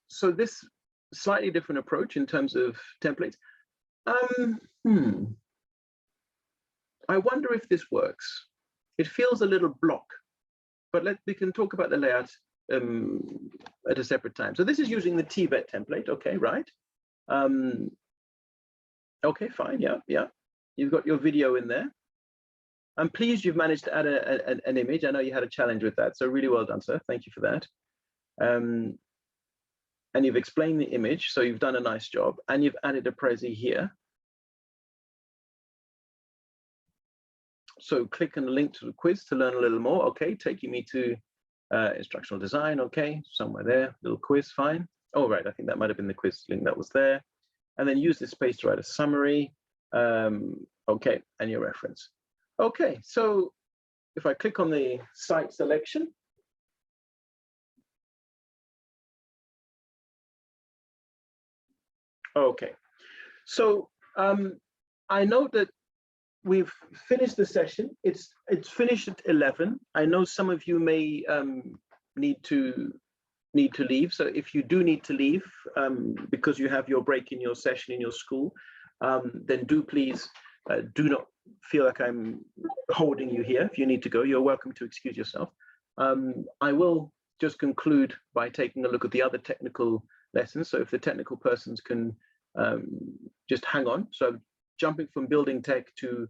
So this slightly different approach in terms of templates. I wonder if this works. It feels a little block, but we can talk about the layout at a separate time. So this is using the TVET template, okay, right? Okay, fine, yeah. You've got your video in there. I'm pleased you've managed to add an image. I know you had a challenge with that, so really well done, sir. Thank you for that. And you've explained the image, so you've done a nice job, and you've added a Prezi here. So click on the link to the quiz to learn a little more. Okay, taking me to instructional design. Okay, somewhere there, little quiz, fine. Oh, right, I think that might have been the quiz link that was there. And then use this space to write a summary. Okay, and your reference. Okay, so if I click on the site selection, okay, so I know that we've finished the session. It's finished at 11. I know some of you may need to leave. So if you do need to leave because you have your break in your session in your school, then do please do not feel like I'm holding you here. If you need to go, you're welcome to excuse yourself. I will just conclude by taking a look at the other technical lessons. So if the technical persons can just hang on. So jumping from building tech to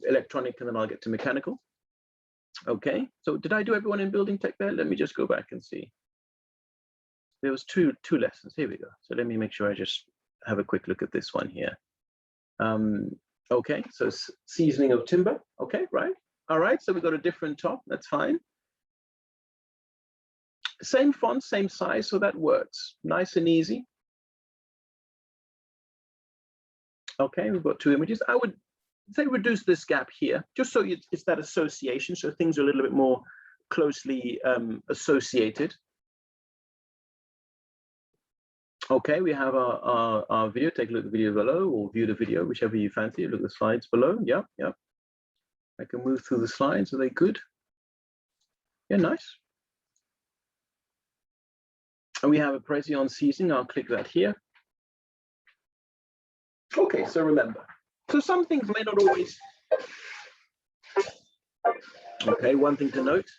electronic, and then I'll get to mechanical. Okay, so did I do everyone in building tech there? Let me just go back and see. There was two lessons. Here we go. So let me make sure I just have a quick look at this one here. Okay, so seasoning of timber. Okay, right. All right, so we've got a different top. That's fine. Same font, same size, so that works. Nice and easy. Okay, we've got two images. I would say reduce this gap here, just so it's that association, so things are a little bit more closely associated. Okay, we have our video. Take a look at the video below, or view the video, whichever you fancy. Look at the slides below. Yeah. I can move through the slides. Are they good? Yeah, nice. And we have a Prezi on seasoning. I'll click that here. Okay, so remember. So some things may not always. Okay, one thing to note.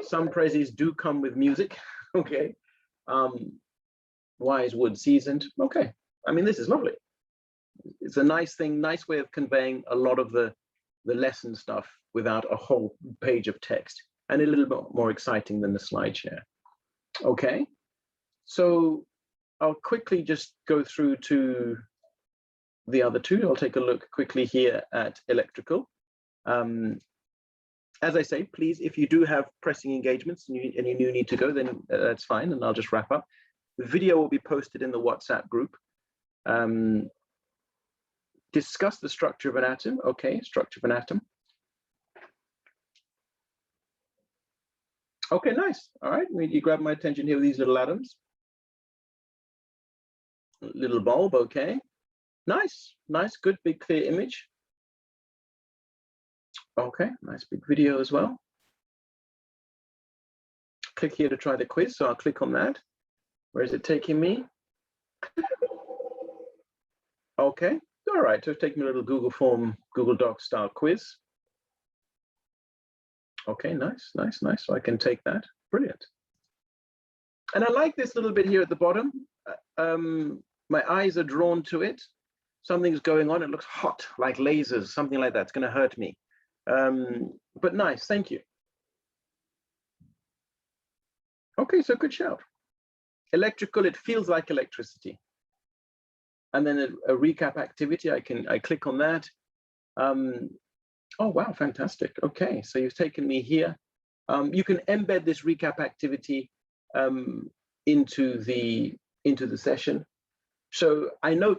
Some Prezis do come with music. Okay. Why is wood seasoned? Okay, I mean, this is lovely. It's a nice thing, nice way of conveying a lot of the lesson stuff without a whole page of text, and a little bit more exciting than the Slideshare. Okay, so I'll quickly just go through to the other two. I'll take a look quickly here at electrical. As I say, please, if you do have pressing engagements and you need to go, then that's fine, and I'll just wrap up. The video will be posted in the WhatsApp group. Discuss the structure of an atom. Okay, structure of an atom. Okay, nice. All right, you grab my attention here with these little atoms. Little bulb, okay. Nice, nice, good, big, clear image. Okay, nice big video as well. Click here to try the quiz, so I'll click on that. Where is it taking me? Okay, all right, so it's taking me a little Google form, Google Docs style quiz. Okay, nice, nice, nice, so I can take that, brilliant. And I like this little bit here at the bottom. My eyes are drawn to it. Something's going on, it looks hot, like lasers, something like that, it's gonna hurt me. But nice, thank you. Okay, so good shout. Electrical, it feels like electricity. And then a recap activity, I click on that. Oh wow, fantastic. Okay, so you've taken me here. You can embed this recap activity into the session. So I know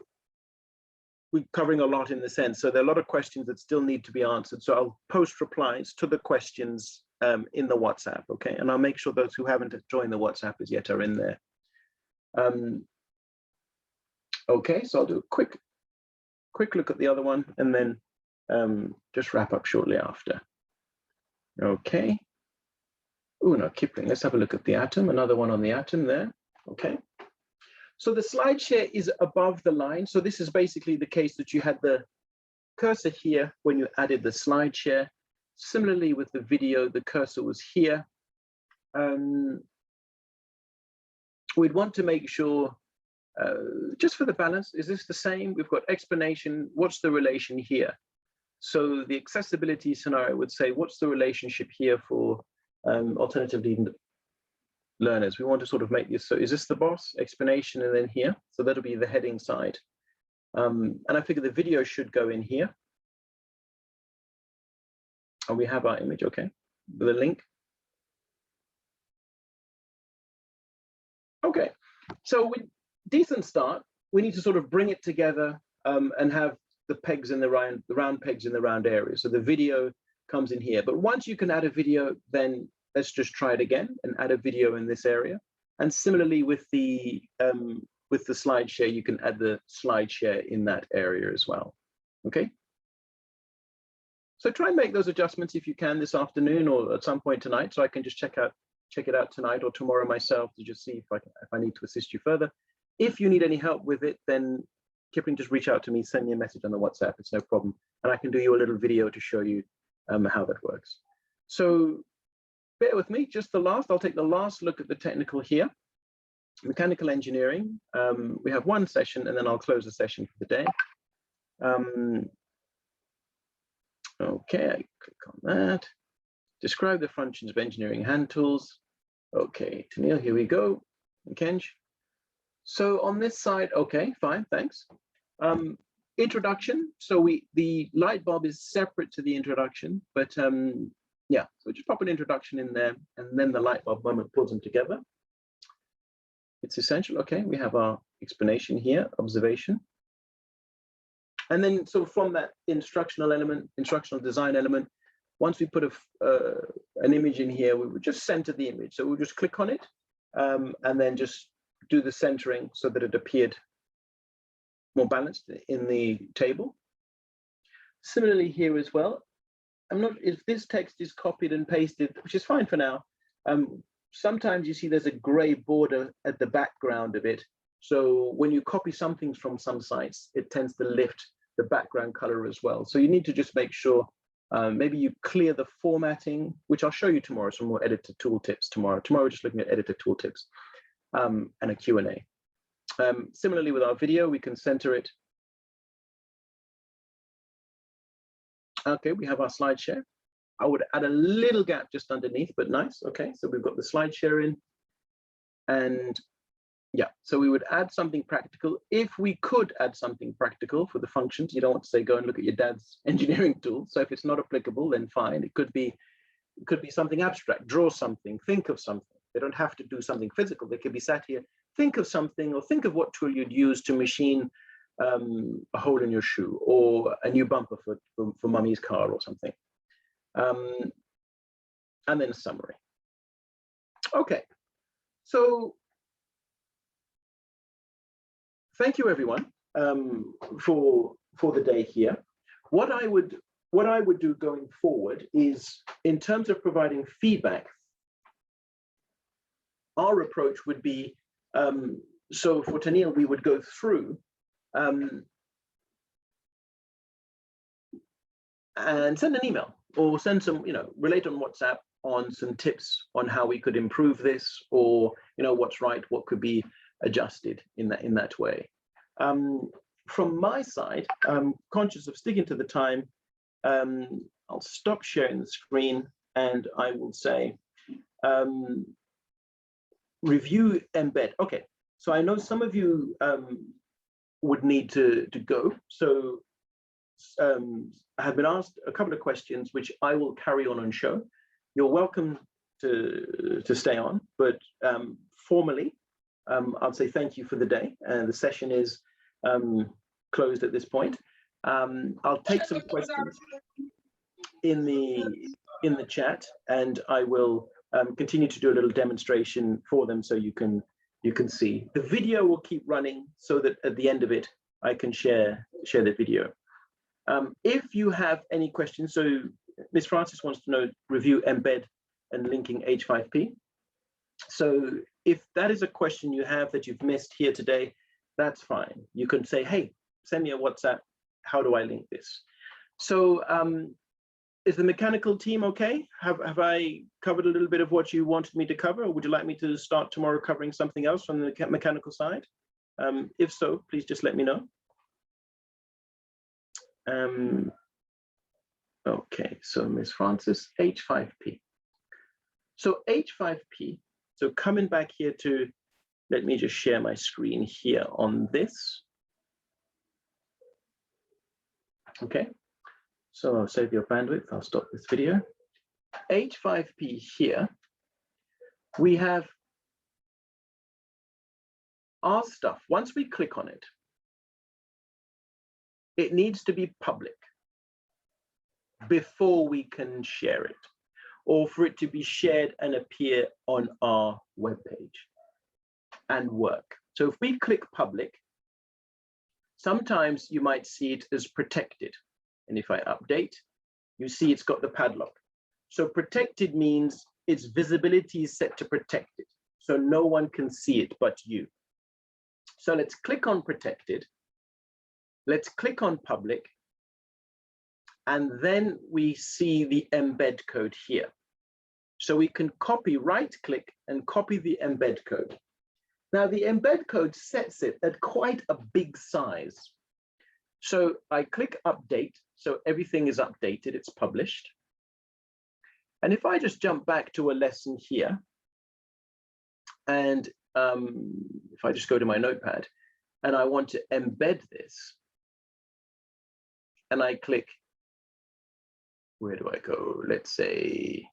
we're covering a lot in the sense, so there are a lot of questions that still need to be answered. So I'll post replies to the questions in the WhatsApp, okay? And I'll make sure those who haven't joined the WhatsApp as yet are in there. Okay, so I'll do a quick look at the other one and then just wrap up shortly after. Okay. Oh no, Kipling, let's have a look at the atom, another one on the atom there, okay. So the Slideshare is above the line. So this is basically the case that you had the cursor here when you added the Slideshare. Similarly with the video, the cursor was here. We'd want to make sure, just for the balance, is this the same? We've got explanation, what's the relation here? So the accessibility scenario would say, what's the relationship here for alternatively learners? We want to sort of make this, so is this the boss, explanation, and then here? So that'll be the heading side. And I figure the video should go in here. And we have our image, okay, with a link. Okay, so with decent start, we need to sort of bring it together and have the pegs in the round pegs in the round area. So the video comes in here, but once you can add a video, then let's just try it again and add a video in this area. And similarly with the Slideshare, you can add the Slideshare in that area as well. Okay. So try and make those adjustments if you can this afternoon or at some point tonight, so I can just check it out tonight or tomorrow myself to just see if I need to assist you further. If you need any help with it, then Kipling, just reach out to me, send me a message on the WhatsApp, it's no problem. And I can do you a little video to show you how that works. So bear with me, just I'll take the last look at the technical here. Mechanical engineering, we have one session and then I'll close the session for the day. Okay, I click on that. Describe the functions of engineering hand tools. Okay, Tennille, here we go. Kenj. So on this side, okay, fine, thanks. Introduction. So the light bulb is separate to the introduction, but yeah, so just pop an introduction in there and then the light bulb moment pulls them together. It's essential. Okay, we have our explanation here, observation. And then so from that instructional design element, once we put an image in here, we would just center the image. So we'll just click on it and then just do the centering so that it appeared more balanced in the table. Similarly here as well, I'm not, if this text is copied and pasted, which is fine for now, sometimes you see there's a gray border at the background of it. So when you copy something from some sites, it tends to lift the background color as well. So you need to just make sure maybe you clear the formatting, which I'll show you tomorrow, some more editor tooltips tomorrow. Tomorrow we're just looking at editor tooltips and a Q&A. Similarly with our video, we can center it. Okay, we have our Slideshare. I would add a little gap just underneath, but nice. Okay, so we've got the Slideshare in. And Yeah, so we would add something practical. If we could add something practical for the functions, you don't want to say, go and look at your dad's engineering tool. So if it's not applicable, then fine. It could be something abstract, draw something, think of something. They don't have to do something physical. They could be sat here, think of something, or think of what tool you'd use to machine a hole in your shoe, or a new bumper for mummy's car or something. And then a summary. Okay, so thank you everyone for the day here. What I would do going forward is, in terms of providing feedback, our approach would be, so for Tennille, we would go through and send an email, or send some, relate on WhatsApp on some tips on how we could improve this, or what's right, what could be adjusted in that way. From my side, I'm conscious of sticking to the time. I'll stop sharing the screen, and I will say, review embed. Okay, so I know some of you would need to go. So I have been asked a couple of questions, which I will carry on and show. You're welcome to stay on, but formally, I'll say thank you for the day. The session is closed at this point. I'll take some questions in the chat, and I will continue to do a little demonstration for them so you can see. The video will keep running so that at the end of it, I can share the video. If you have any questions, so Ms. Francis wants to know review embed and linking H5P. So if that is a question you have that you've missed here today, that's fine. You can say, hey, send me a WhatsApp. How do I link this? So is the mechanical team okay? Have I covered a little bit of what you wanted me to cover, or would you like me to start tomorrow covering something else from the mechanical side? If so, please just let me know. Okay, so Ms. Francis, H5P. So H5P, so coming back here to, let me just share my screen here on this. Okay, so I'll save your bandwidth, I'll stop this video. H5P here, we have our stuff. Once we click on it, it needs to be public before we can share it, or for it to be shared and appear on our webpage and work. So if we click public, sometimes you might see it as protected. And if I update, you see it's got the padlock. So protected means its visibility is set to protected. So no one can see it but you. So let's click on protected. Let's click on public. And then we see the embed code here. So we can copy, right click and copy the embed code. Now the embed code sets it at quite a big size. So I click update, so everything is updated, it's published. And if I just jump back to a lesson here, and if I just go to my notepad, and I want to embed this, and I click, where do I go? Let's say,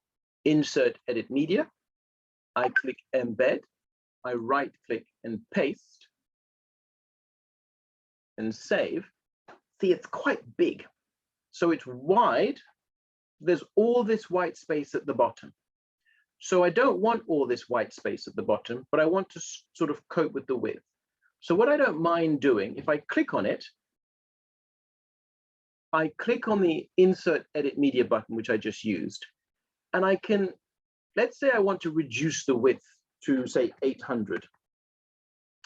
insert edit media. I click embed, I right click and paste, and save. See, it's quite big. So it's wide. There's all this white space at the bottom. So I don't want all this white space at the bottom, but I want to sort of cope with the width. So what I don't mind doing, if I click on it, I click on the insert edit media button, which I just used, and I can, let's say I want to reduce the width to say 800.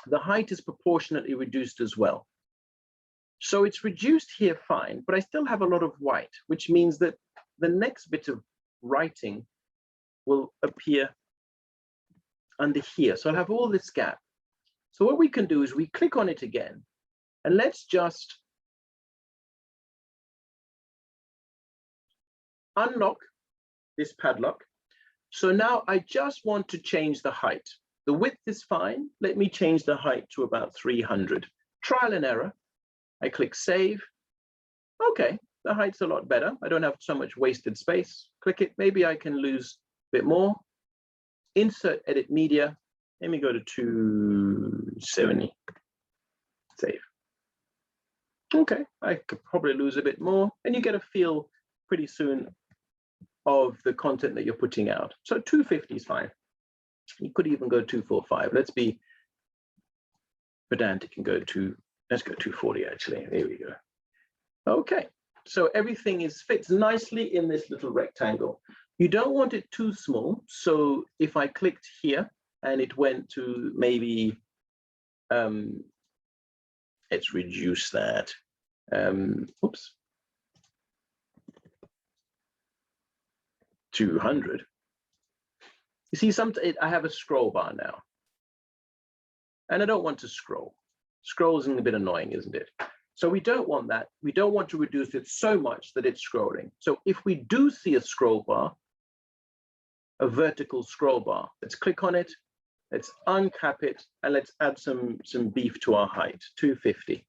The height is proportionately reduced as well. So it's reduced here fine, but I still have a lot of white, which means that the next bit of writing will appear under here. So I'll have all this gap. So what we can do is we click on it again, and let's just unlock this padlock. So now I just want to change the height. The width is fine. Let me change the height to about 300. Trial and error. I click save. Okay, the height's a lot better. I don't have so much wasted space. Click it. Maybe I can lose a bit more. Insert edit media. Let me go to 270. Save. Okay, I could probably lose a bit more, and you get a feel pretty soon of the content that you're putting out. So 250 is fine. You could even go 245. Let's be pedantic and go to, let's go 240 actually. There we go. Okay, so everything fits nicely in this little rectangle. You don't want it too small. So if I clicked here and it went to maybe, let's reduce that. Oops. 200. You see, I have a scroll bar now. And I don't want to scroll. Scrolling a bit annoying, isn't it? So we don't want that. We don't want to reduce it so much that it's scrolling. So if we do see a scroll bar, a vertical scroll bar, let's click on it, let's uncap it, and let's add some beef to our height, 250.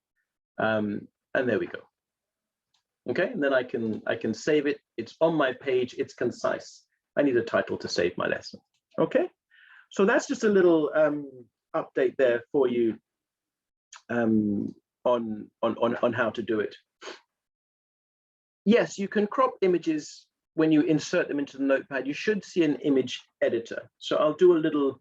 And there we go. Okay, and then I can save it. It's on my page, it's concise. I need a title to save my lesson. Okay, so that's just a little update there for you on how to do it. Yes, you can crop images when you insert them into the notepad. You should see an image editor. So I'll do a little,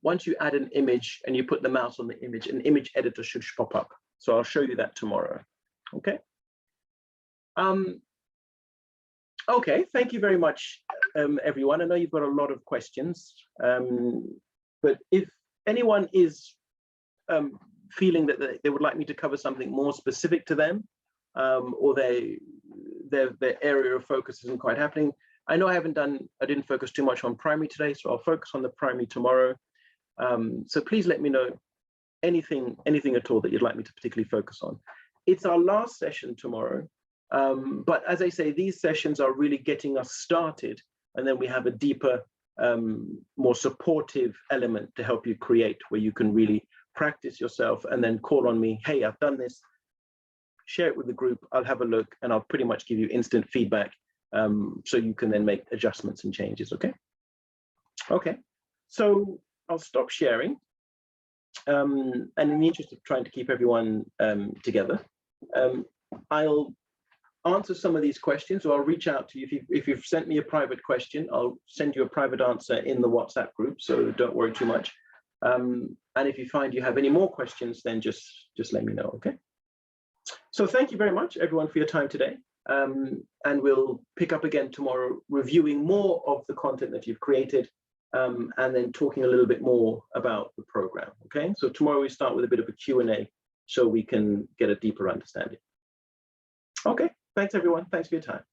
once you add an image and you put the mouse on the image, an image editor should pop up. So I'll show you that tomorrow. Okay. Okay, thank you very much, everyone. I know you've got a lot of questions, but if anyone is feeling that they would like me to cover something more specific to them, or their area of focus isn't quite happening, I know I didn't focus too much on primary today, so I'll focus on the primary tomorrow. So please let me know anything at all that you'd like me to particularly focus on. It's our last session tomorrow. But as I say, these sessions are really getting us started, and then we have a deeper, more supportive element to help you create, where you can really practice yourself and then call on me. Hey, I've done this. Share it with the group. I'll have a look, and I'll pretty much give you instant feedback, so you can then make adjustments and changes. Okay. Okay. So I'll stop sharing. And in the interest of trying to keep everyone together, I'll answer some of these questions, or I'll reach out to you. If you've sent me a private question, I'll send you a private answer in the WhatsApp group, so don't worry too much. And if you find you have any more questions, then just let me know, okay? So thank you very much, everyone, for your time today. And we'll pick up again tomorrow, reviewing more of the content that you've created, and then talking a little bit more about the program, okay? So tomorrow we start with a bit of a Q&A, so we can get a deeper understanding. Okay. Thanks, everyone. Thanks for your time.